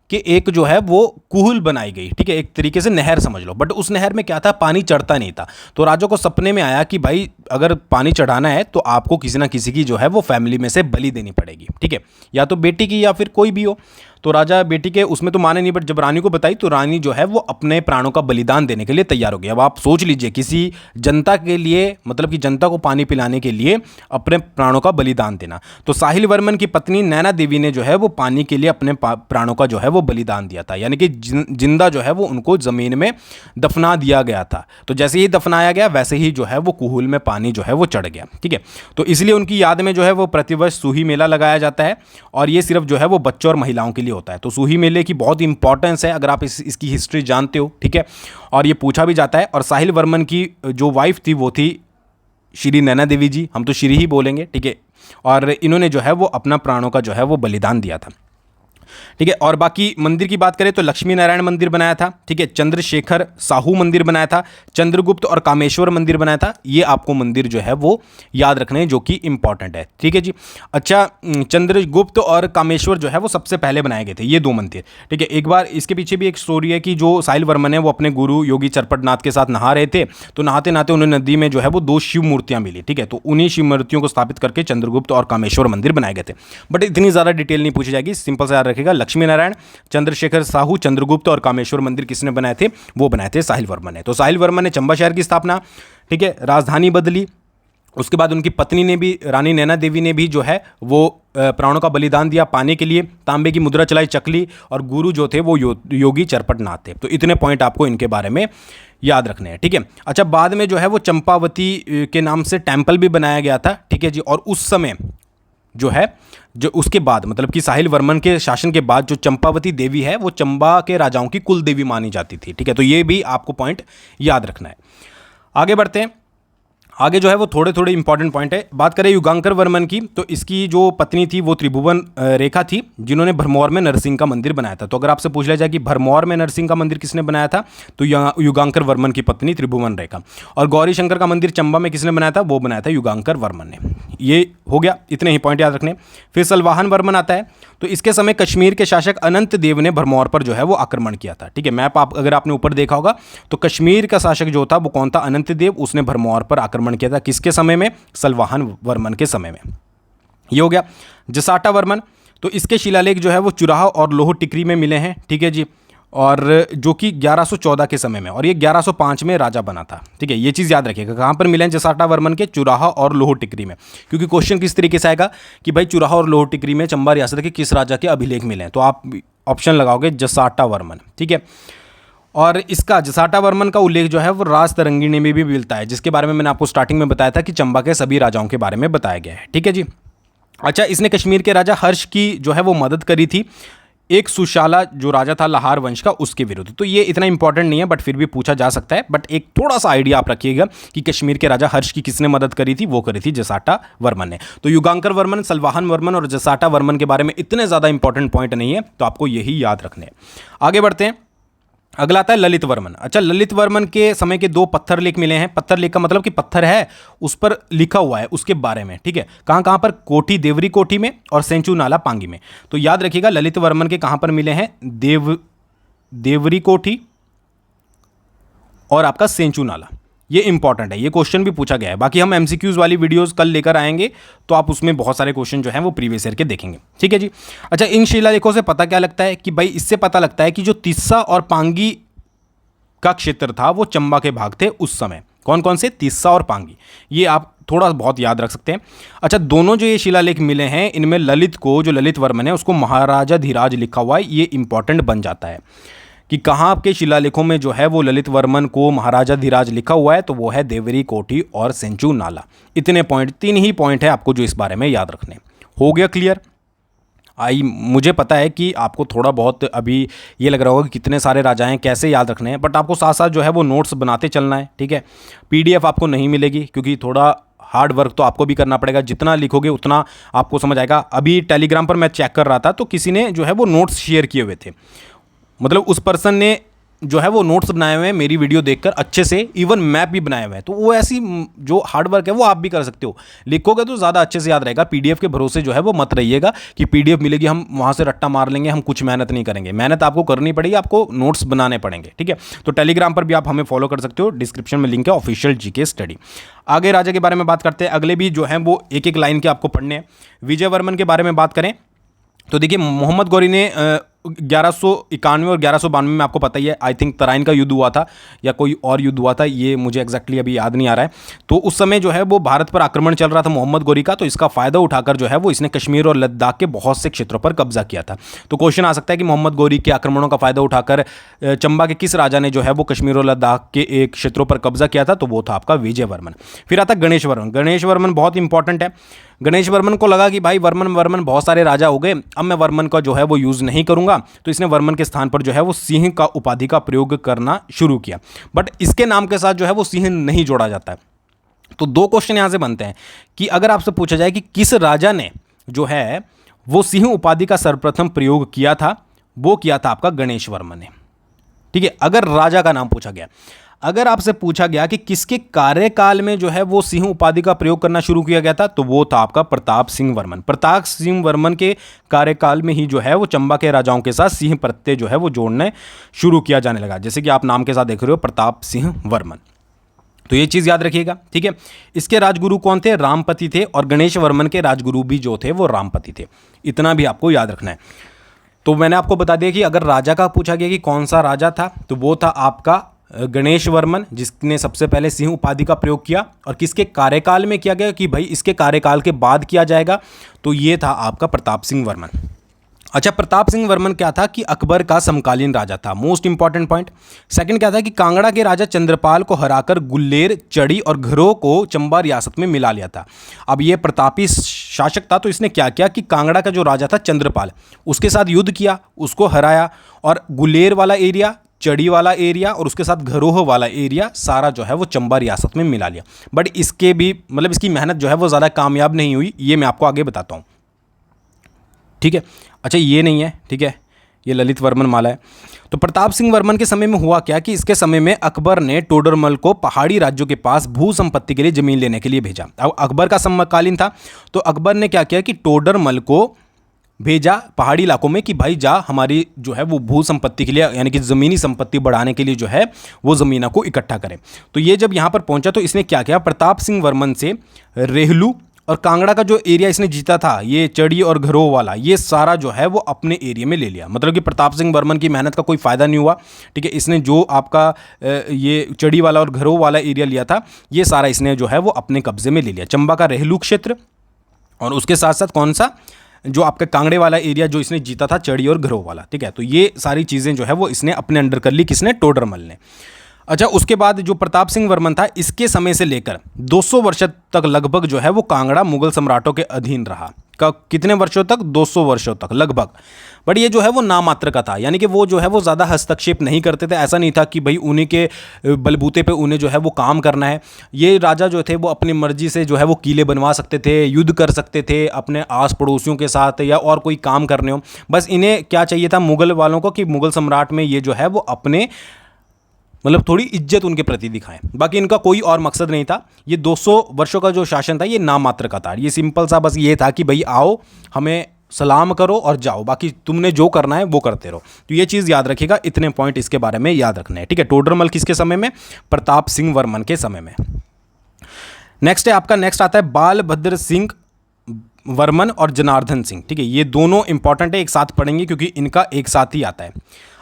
कि एक जो है वो कुहल बनाई गई, ठीक है, एक तरीके से नहर समझ लो। बट उस नहर में क्या था, पानी चढ़ता नहीं था। तो राजा को सपने में आया कि भाई अगर पानी चढ़ाना है तो आपको किसी ना किसी की जो है वो फैमिली में से बलि देनी पड़ेगी, ठीक है, या तो बेटी की या फिर कोई भी हो। तो राजा बेटी के उसमें तो माने नहीं, बट जब रानी को बताई तो रानी जो है वो अपने प्राणों का बलिदान देने के लिए तैयार हो गई। अब आप सोच लीजिए, किसी जनता के लिए, मतलब कि जनता को पानी पिलाने के लिए अपने प्राणों का बलिदान देना। तो साहिल वर्मन की पत्नी नैना देवी ने जो है वो पानी के लिए अपने प्राणों का जो है वो बलिदान दिया था, यानी कि जिंदा जो है वो उनको जमीन में दफना दिया गया था। तो जैसे ही दफनाया गया वैसे ही जो है वो कुहल में पानी जो है वो चढ़ गया, ठीक है। तो इसलिए उनकी याद में जो है वो प्रतिवर्ष सूही मेला लगाया जाता है और ये सिर्फ जो है वो बच्चों और महिलाओं के लिए होता है। तो सूही मेले की बहुत इंपॉर्टेंस है अगर आप इसकी हिस्ट्री जानते हो, ठीक है। और ये पूछा भी जाता है। और साहिल वर्मन की जो वाइफ थी वो थी श्री नैना देवी जी, हम तो श्री ही बोलेंगे, ठीक है। और इन्होंने जो है वो अपना प्राणों का जो है वो बलिदान दिया था, ठीक है। और बाकी मंदिर की बात करें तो लक्ष्मी नारायण मंदिर बनाया था, ठीक है, चंद्रशेखर साहू मंदिर बनाया था, चंद्रगुप्त और कामेश्वर मंदिर बनाया था। ये आपको मंदिर जो है वो याद रखने हैं जो कि इंपॉर्टेंट है, ठीक है जी। अच्छा, चंद्रगुप्त और कामेश्वर जो है वो सबसे पहले बनाए गए थे ये 2 मंदिर, ठीक है। एक बार इसके पीछे भी एक स्टोरी है कि जो साहिल वर्मन है वो अपने गुरु योगी चरपटनाथ के साथ नहा रहे थे, तो नहाते नहाते उन्हें नदी में जो है वो 2 शिव मूर्तियां मिली, ठीक है। तो उन्हीं शिव मूर्तियों को स्थापित करके चंद्रगुप्त और कामेश्वर मंदिर बनाए गए थे। बट इतनी ज़्यादा डिटेल नहीं पूछी जाएगी, सिंपल से याद रखेगा, लक्ष्मी नारायण, चंद्रशेखर साहू, चंद्रगुप्त और कामेश्वर मंदिर किसने बनाए थे, वो बनाए थे साहिल वर्मन ने। तो साहिल वर्मन ने चंबा शहर की स्थापना, ठीक है, राजधानी बदली। उसके बाद उनकी पत्नी ने भी, रानी नैना देवी ने भी जो है वो प्राणों का बलिदान दिया पाने के लिए, तांबे की मुद्रा चलाई चकली, और गुरु जो थे वो योगी चरपटनाथ थे। तो इतने पॉइंट आपको इनके बारे में याद रखने हैं, ठीक है। अच्छा, बाद में जो है वो चंपावती के नाम से टेम्पल भी बनाया गया था, ठीक है जी। और उस समय जो है, जो उसके बाद मतलब कि साहिल वर्मन के शासन के बाद जो चंपावती देवी है वो चंबा के राजाओं की कुल देवी मानी जाती थी, ठीक है। तो ये भी आपको पॉइंट याद रखना है। आगे बढ़ते हैं। आगे जो है वो थोड़े थोड़े इंपॉर्टेंट पॉइंट है। बात करें युगांकर वर्मन की, तो इसकी जो पत्नी थी वो त्रिभुवन रेखा थी, जिन्होंने भरमौर में नरसिंह का मंदिर बनाया था। तो अगर आपसे पूछ लिया जाए कि भरमौर में नरसिंह का मंदिर किसने बनाया था, तो युगांकर वर्मन की पत्नी त्रिभुवन रेखा। और गौरी शंकर का मंदिर चंबा में किसने बनाया था, वो बनाया था युगांकर वर्मन ने। ये हो गया, इतने ही पॉइंट याद रखने। फिर सलवाहन वर्मन आता है। तो इसके समय कश्मीर के शासक अनंत देव ने भरमौर पर जो है वो आक्रमण किया था, ठीक है। मैप अगर आपने ऊपर देखा होगा तो कश्मीर का शासक जो था वो कौन था, अनंत देव। उसने भरमौर पर आक्रमण आक्रमण किया था, किसके समय में? सलवाहन वर्मन के समय में। ये हो गया। जसाटा वर्मन, तो इसके शिलालेख जो है वो चुराह और लोह टिकरी में मिले हैं, ठीक है जी, और जो कि 1114 के समय में, और ये 1105 में राजा बना था, ठीक है। ये चीज़ याद रखिएगा, कहाँ पर मिले हैं? जसाटा वर्मन के चुराह और लोह टिकरी में, क्योंकि क्वेश्चन किस तरीके से आएगा कि भाई चुराह और लोह टिकरी में चंबा रियासत के किस राजा के अभिलेख मिले हैं, तो आप ऑप्शन लगाओगे जसाटा वर्मन, ठीक है। और इसका जसाटा वर्मन का उल्लेख जो है वो राज तरंगिणी में भी मिलता है, जिसके बारे में मैंने आपको स्टार्टिंग में बताया था कि चंबा के सभी राजाओं के बारे में बताया गया है, ठीक है जी। अच्छा, इसने कश्मीर के राजा हर्ष की जो है वो मदद करी थी, एक सुशाला जो राजा था लाहार वंश का, उसके विरुद्ध। तो ये इतना इंपॉर्टेंट नहीं है, बट फिर भी पूछा जा सकता है। बट एक थोड़ा सा आइडिया आप रखिएगा कि कश्मीर के राजा हर्ष की किसने मदद करी थी, वो करी थी जसाटा वर्मन ने। तो युगांकर वर्मन, सलवाहन वर्मन और जसाटा वर्मन के बारे में इतने ज़्यादा इंपॉर्टेंट पॉइंट नहीं है, तो आपको यही याद रखने हैं। आगे बढ़ते हैं। अगला आता है ललित वर्मन। अच्छा, ललित वर्मन के समय के 2 पत्थर लेख मिले हैं। पत्थर लेख का मतलब कि पत्थर है, उस पर लिखा हुआ है उसके बारे में, ठीक है। कहाँ कहाँ पर? कोठी देवरी कोठी में और सेंचू नाला पांगी में। तो याद रखिएगा ललित वर्मन के कहाँ पर मिले हैं? देवरी कोठी और आपका सेंचू नाला। ये इंपॉर्टेंट है, ये क्वेश्चन भी पूछा गया है। बाकी हम एमसीक्यूज वाली वीडियोस कल लेकर आएंगे, तो आप उसमें बहुत सारे क्वेश्चन जो हैं वो प्रीवियस ईयर के देखेंगे, ठीक है जी। अच्छा, इन शिलालेखों से पता क्या लगता है कि भाई इससे पता लगता है कि जो तिस्सा और पांगी का क्षेत्र था वो चंबा के भाग थे उस समय। कौन कौन से? तिस्सा और पांगी, ये आप थोड़ा बहुत याद रख सकते हैं। अच्छा, दोनों जो ये शिलालेख मिले हैं, इनमें ललित को, जो ललित वर्मन है, उसको महाराजा धीराज लिखा हुआ है। ये इंपॉर्टेंट बन जाता है कि कहाँ आपके शिलालेखों में जो है वो ललित वर्मन को महाराजा धीराज लिखा हुआ है, तो वो है देवरी कोठी और सेंचू नाला। इतने पॉइंट, 3 ही पॉइंट है आपको जो इस बारे में याद रखने। हो गया क्लियर? मुझे पता है कि आपको थोड़ा बहुत अभी ये लग रहा होगा कि कितने सारे राजा हैं, कैसे याद रखने हैं, बट आपको साथ साथ जो है वो नोट्स बनाते चलना है, ठीक है। पीडीएफ आपको नहीं मिलेगी, क्योंकि थोड़ा हार्ड वर्क तो आपको भी करना पड़ेगा। जितना लिखोगे उतना आपको समझ आएगा। अभी टेलीग्राम पर मैं चेक कर रहा था, तो किसी ने जो है वो नोट्स शेयर किए हुए थे, मतलब उस पर्सन ने जो है वो नोट्स बनाए हुए हैं मेरी वीडियो देखकर अच्छे से, इवन मैप भी बनाए हुए हैं। तो वो ऐसी जो हार्ड वर्क है वो आप भी कर सकते हो। लिखोगे तो ज़्यादा अच्छे से याद रहेगा। पीडीएफ के भरोसे जो है वो मत रहिएगा कि पीडीएफ मिलेगी हम वहाँ से रट्टा मार लेंगे, हम कुछ मेहनत नहीं करेंगे। मेहनत आपको करनी पड़ेगी, आपको नोट्स बनाने पड़ेंगे, ठीक है। तो टेलीग्राम पर भी आप हमें फॉलो कर सकते हो, डिस्क्रिप्शन में लिंक है, ऑफिशियल जीके स्टडी। आगे राजा के बारे में बात करते हैं। अगले भी जो है वो एक एक लाइन के आपको पढ़ने हैं। विजय वर्मन के बारे में बात करें तो देखिए, मोहम्मद गौरी ने 1191 और 1192 में, आपको पता ही है, आई थिंक तराइन का युद्ध हुआ था या कोई और युद्ध हुआ था, ये मुझे एग्जैक्टली अभी याद नहीं आ रहा है। तो उस समय जो है वो भारत पर आक्रमण चल रहा था मोहम्मद गौरी का, तो इसका फ़ायदा उठाकर जो है वो इसने कश्मीर और लद्दाख के बहुत से क्षेत्रों पर कब्जा किया था। तो क्वेश्चन आ सकता है कि मोहम्मद गौरी के आक्रमणों का फ़ायदा उठाकर चंबा के किस राजा ने जो है वो कश्मीर और लद्दाख के एक क्षेत्रों पर कब्जा किया था? तो वो था आपका विजय वर्मन। फिर आता गणेश वर्मन। गणेश वर्मन बहुत इंपॉर्टेंट है। गणेश वर्मन को लगा कि भाई वर्मन बहुत सारे राजा हो गए, अब मैं वर्मन का जो है वो यूज़ नहीं करूंगा, तो इसने वर्मन के स्थान पर जो है वो सिंह का उपाधि का प्रयोग करना शुरू किया। बट इसके नाम के साथ जो है वो सिंह नहीं जोड़ा जाता है। तो 2 क्वेश्चन यहां से बनते हैं कि अगर आपसे पूछा जाए कि किस राजा ने जो है वो सिंह उपाधि का सर्वप्रथम प्रयोग किया था, वो किया था आपका गणेश वर्मन ने, ठीक है। अगर राजा का नाम पूछा गया, अगर आपसे पूछा गया कि किसके कार्यकाल में जो है वो सिंह उपाधि का प्रयोग करना शुरू किया गया था, तो वो था आपका प्रताप सिंह वर्मन। प्रताप सिंह वर्मन के कार्यकाल में ही जो है वो चंबा के राजाओं के साथ सिंह प्रत्यय जो है वो जोड़ने शुरू किया जाने लगा, जैसे कि आप नाम के साथ देख रहे हो, प्रताप सिंह वर्मन। तो ये चीज़ याद रखिएगा, ठीक है। इसके राजगुरु कौन थे? रामपति थे, और गणेश वर्मन के राजगुरु भी जो थे वो रामपति थे। इतना भी आपको याद रखना है। तो मैंने आपको बता दिया कि अगर राजा का पूछा गया कि कौन सा राजा था, तो वो था आपका गणेश वर्मन, जिसने सबसे पहले सिंह उपाधि का प्रयोग किया, और किसके कार्यकाल में किया गया कि भाई इसके कार्यकाल के बाद किया जाएगा, तो ये था आपका प्रताप सिंह वर्मन। अच्छा, प्रताप सिंह वर्मन क्या था कि अकबर का समकालीन राजा था, मोस्ट इंपॉर्टेंट पॉइंट। सेकंड क्या था कि कांगड़ा के राजा चंद्रपाल को हराकर गुल्लेर, चड़ी और घरों को चंबा रियासत में मिला लिया था। अब ये प्रतापी शासक था, तो इसने क्या किया कि कांगड़ा का जो राजा था चंद्रपाल, उसके साथ युद्ध किया, उसको हराया, और गुल्लेर वाला एरिया, चड़ी वाला एरिया और उसके साथ घरोह वाला एरिया सारा जो है वो चंबा रियासत में मिला लिया। बट इसके भी मतलब इसकी मेहनत जो है वो ज़्यादा कामयाब नहीं हुई, ये मैं आपको आगे बताता हूँ, ठीक है। अच्छा, ये नहीं है, ठीक है, ये ललित वर्मन माला है। तो प्रताप सिंह वर्मन के समय में हुआ क्या कि इसके समय में अकबर ने टोडरमल को पहाड़ी राज्यों के पास भू संपत्ति के लिए ज़मीन लेने के लिए भेजा। अब अकबर का समकालीन था, तो अकबर ने क्या किया कि टोडरमल को भेजा पहाड़ी इलाकों में कि भाई जा हमारी जो है वो भू संपत्ति के लिए यानी कि ज़मीनी संपत्ति बढ़ाने के लिए जो है वो ज़मीनों को इकट्ठा करें। तो ये जब यहाँ पर पहुँचा तो इसने क्या किया, प्रताप सिंह वर्मन से रेहलू और कांगड़ा का जो एरिया इसने जीता था, ये चढ़ी और घरों वाला, ये सारा जो है वो अपने एरिया में ले लिया। मतलब कि प्रताप सिंह वर्मन की मेहनत का कोई फ़ायदा नहीं हुआ, ठीक है। इसने जो आपका ये चढ़ी वाला और घरों वाला एरिया लिया था, ये सारा इसने जो है वो अपने कब्जे में ले लिया। चंबा का रेहलू क्षेत्र और उसके साथ साथ कौन सा, जो आपका कांगड़े वाला एरिया जो इसने जीता था, चढ़ी और घरों वाला, ठीक है। तो ये सारी चीज़ें जो है वो इसने अपने अंडर कर ली, किसने, टोडरमल ने। अच्छा, उसके बाद जो प्रताप सिंह वर्मन था, इसके समय से लेकर 200 वर्ष तक लगभग जो है वो कांगड़ा मुगल सम्राटों के अधीन रहा। कितने वर्षों तक, 200 वर्षों तक लगभग। बट ये जो है वो नामात्र का था, यानी कि वो जो है वो ज़्यादा हस्तक्षेप नहीं करते थे। ऐसा नहीं था कि भाई उन्हीं के बलबूते पे उन्हें जो है वो काम करना है। ये राजा जो थे वो अपनी मर्जी से जो है वो किले बनवा सकते थे, युद्ध कर सकते थे अपने आस पड़ोसियों के साथ, या और कोई काम करने हो। बस इन्हें क्या चाहिए था मुगल वालों को कि मुगल सम्राट में ये जो है वो अपने मतलब थोड़ी इज्जत उनके प्रति दिखाएं। बाकी इनका कोई और मकसद नहीं था। ये 200 वर्षों का जो शासन था ये नामात्र का था। ये सिंपल सा बस ये था कि भाई आओ, हमें सलाम करो और जाओ, बाकी तुमने जो करना है वो करते रहो। तो ये चीज़ याद रखिएगा, इतने पॉइंट इसके बारे में याद रखने हैं, ठीक है। टोडरमल किसके समय में, प्रताप सिंह वर्मन के समय में। नेक्स्ट है आपका, नेक्स्ट आता है बालभद्र सिंह वर्मन और जनार्दन सिंह, ठीक है। ये दोनों इंपॉर्टेंट है, एक साथ पढ़ेंगे क्योंकि इनका एक साथ ही आता है।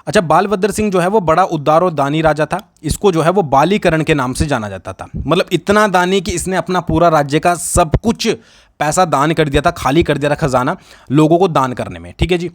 अच्छा, बालभद्र सिंह जो है वो बड़ा उदार और दानी राजा था। इसको जो है वो बालीकरण के नाम से जाना जाता था। मतलब इतना दानी कि इसने अपना पूरा राज्य का सब कुछ पैसा दान कर दिया था, खाली कर दिया था खजाना लोगों को दान करने में, ठीक है जी।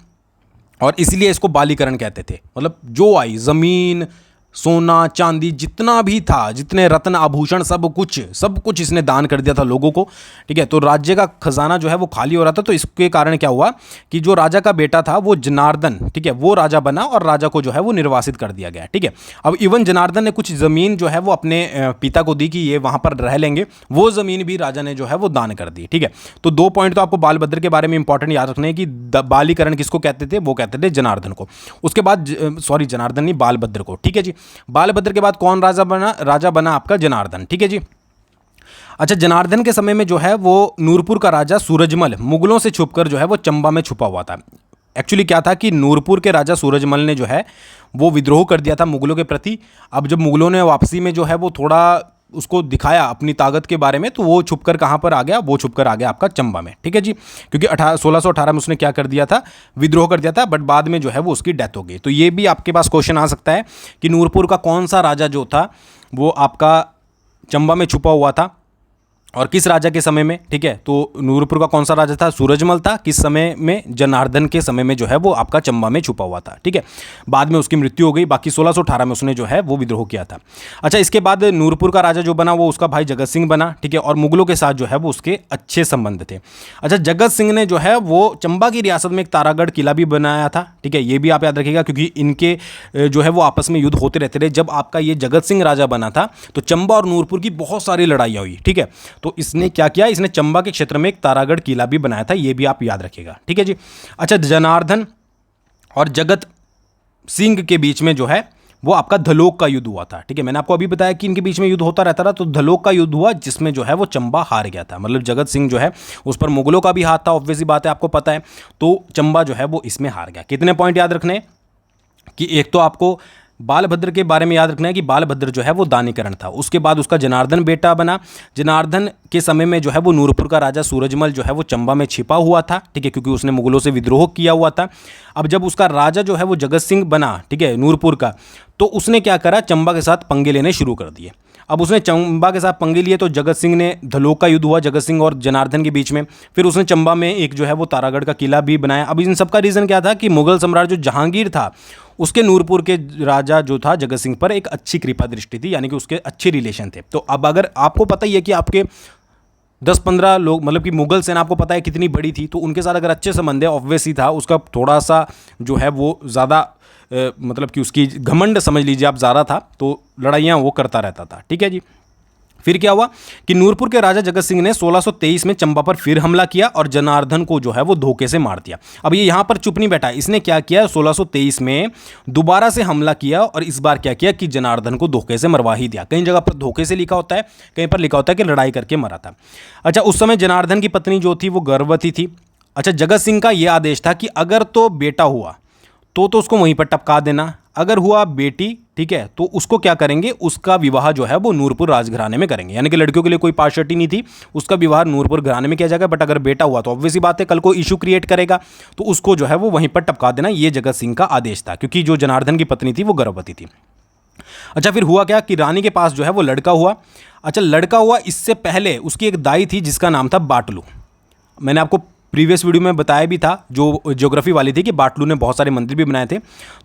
और इसलिए इसको बालीकरण कहते थे। मतलब जो आई ज़मीन, सोना चांदी जितना भी था, जितने रत्न आभूषण, सब कुछ इसने दान कर दिया था लोगों को, ठीक है। तो राज्य का खजाना जो है वो खाली हो रहा था। तो इसके कारण क्या हुआ कि जो राजा का बेटा था वो जनार्दन, ठीक है, वो राजा बना और राजा को जो है वो निर्वासित कर दिया गया, ठीक है। अब इवन जनार्दन ने कुछ ज़मीन जो है वो अपने पिता को दी कि ये वहाँ पर रह लेंगे, वो ज़मीन भी राजा ने जो है वो दान कर दी, ठीक है। तो 2 पॉइंट तो आपको बालभद्र के बारे में इंपॉर्टेंट याद रखने हैं कि बालीकरण किसको कहते थे, वो कहते थे जनार्दन को। उसके बाद सॉरी जनार्दन नहीं, बालभद्र को, ठीक है जी। बालभद्र के बाद कौन राजा बना आपका, जनार्दन, ठीक है जी। अच्छा, जनार्दन के समय में जो है वो नूरपुर का राजा सूरजमल मुगलों से छुपकर जो है वो चंबा में छुपा हुआ था। एक्चुअली क्या था कि नूरपुर के राजा सूरजमल ने जो है वो विद्रोह कर दिया था मुगलों के प्रति। अब जब मुगलों ने वापसी में जो है वो थोड़ा उसको दिखाया अपनी ताकत के बारे में, तो वो छुपकर कहाँ पर आ गया, वो छुपकर आ गया आपका चंबा में, ठीक है जी। क्योंकि 1618 में उसने क्या कर दिया था, विद्रोह कर दिया था, बट बाद में जो है वो उसकी डेथ हो गई। तो ये भी आपके पास क्वेश्चन आ सकता है कि नूरपुर का कौन सा राजा जो था वो आपका चंबा में छुपा हुआ था और किस राजा के समय में, ठीक है। तो नूरपुर का कौन सा राजा था, सूरजमल था। किस समय में, जनार्दन के समय में जो है वो आपका चंबा में छुपा हुआ था, ठीक है। बाद में उसकी मृत्यु हो गई, बाकी 1618 में उसने जो है वो विद्रोह किया था। अच्छा, इसके बाद नूरपुर का राजा जो बना वो उसका भाई जगत सिंह बना, ठीक है। और मुगलों के साथ जो है वो उसके अच्छे संबंध थे। अच्छा, जगत सिंह ने जो है वो चंबा की रियासत में एक तारागढ़ किला भी बनाया था, ठीक है। ये भी आप याद रखिएगा क्योंकि इनके जो है वो आपस में युद्ध होते रहते थे। जब आपका ये जगत सिंह राजा बना था तो चंबा और नूरपुर की बहुत सारी लड़ाइयाँ हुई, ठीक है। तो इसने क्या किया, इसने चंबा के क्षेत्र में एक तारागढ़ किला भी बनाया था, ये भी आप याद रखिएगा, ठीक है जी। अच्छा, जनार्दन और जगत सिंह के बीच में जो है वो आपका धलोक का युद्ध हुआ था, ठीक है। मैंने आपको अभी बताया कि इनके बीच में युद्ध होता रहता था, तो धलोक का युद्ध हुआ जिसमें जो है वो चंबा हार गया था। मतलब जगत सिंह जो है उस पर मुगलों का भी हाथ था, ऑब्वियसली बात है, आपको पता है। तो चंबा जो है वो इसमें हार गया। कितने पॉइंट याद रखने कि एक तो आपको बालभद्र के बारे में याद रखना है कि बालभद्र जो है वो दानीकरण था। उसके बाद उसका जनार्दन बेटा बना। जनार्दन के समय में जो है वो नूरपुर का राजा सूरजमल जो है वो चंबा में छिपा हुआ था, ठीक है, क्योंकि उसने मुगलों से विद्रोह किया हुआ था। अब जब उसका राजा जो है वो जगत सिंह बना, ठीक है, नूरपुर का, तो उसने क्या करा, चंबा के साथ पंगे लेने शुरू कर दिए। अब उसने चंबा के साथ पंगे लिए तो जगत सिंह ने, धलोक का युद्ध हुआ जगत सिंह और जनार्दन के बीच में। फिर उसने चंबा में एक जो है वो तारागढ़ का किला भी बनाया। अब इन सब का रीज़न क्या था कि मुगल सम्राट जो जहांगीर था उसके नूरपुर के राजा जो था जगत सिंह पर एक अच्छी कृपा दृष्टि थी, यानी कि उसके अच्छे रिलेशन थे। तो अब अगर आपको पता ही है कि आपके 10-15 लोग, मतलब कि मुगल सेना आपको पता है कितनी बड़ी थी, तो उनके साथ अगर अच्छे संबंध है, ऑब्वियस ही था उसका थोड़ा सा जो है वो ज़्यादा मतलब कि उसकी घमंड समझ लीजिए आप ज़्यादा था, तो लड़ाइयाँ वो करता रहता था, ठीक है जी। फिर क्या हुआ कि नूरपुर के राजा जगत सिंह ने 1623 में चंबा पर फिर हमला किया और जनार्दन को जो है वो धोखे से मार दिया। अब ये यहाँ पर चुप नहीं बैठा, इसने क्या किया, 1623 में दोबारा से हमला किया और इस बार क्या किया कि जनार्दन को धोखे से मरवा ही दिया। कई जगह पर धोखे से लिखा होता है, कहीं पर लिखा होता है कि लड़ाई करके मरा था। अच्छा, उस समय जनार्दन की पत्नी जो थी वो गर्भवती थी। अच्छा, जगत सिंह का ये आदेश था कि अगर तो बेटा हुआ तो उसको वहीं पर टपका देना, अगर हुआ बेटी, ठीक है, तो उसको क्या करेंगे, उसका विवाह जो है वो नूरपुर राजघराने में करेंगे। यानी कि लड़कियों के लिए कोई पार्शलिटी नहीं थी, उसका विवाह नूरपुर घराने में किया जाएगा। बट अगर बेटा हुआ तो ऑब्वियस सी बात है कल को इशू क्रिएट करेगा, तो उसको जो है वो वहीं पर टपका देना। ये जगत सिंह का आदेश था, क्योंकि जो जनार्दन की पत्नी थी वो गर्भवती थी। अच्छा, फिर हुआ क्या कि रानी के पास जो है वो लड़का हुआ। अच्छा, लड़का हुआ, इससे पहले उसकी एक दाई थी जिसका नाम था बाटलू। मैंने आपको प्रीवियस वीडियो में बताया भी था, जो ज्योग्राफी वाली थी, कि बाटलू ने बहुत सारे मंदिर भी बनाए थे,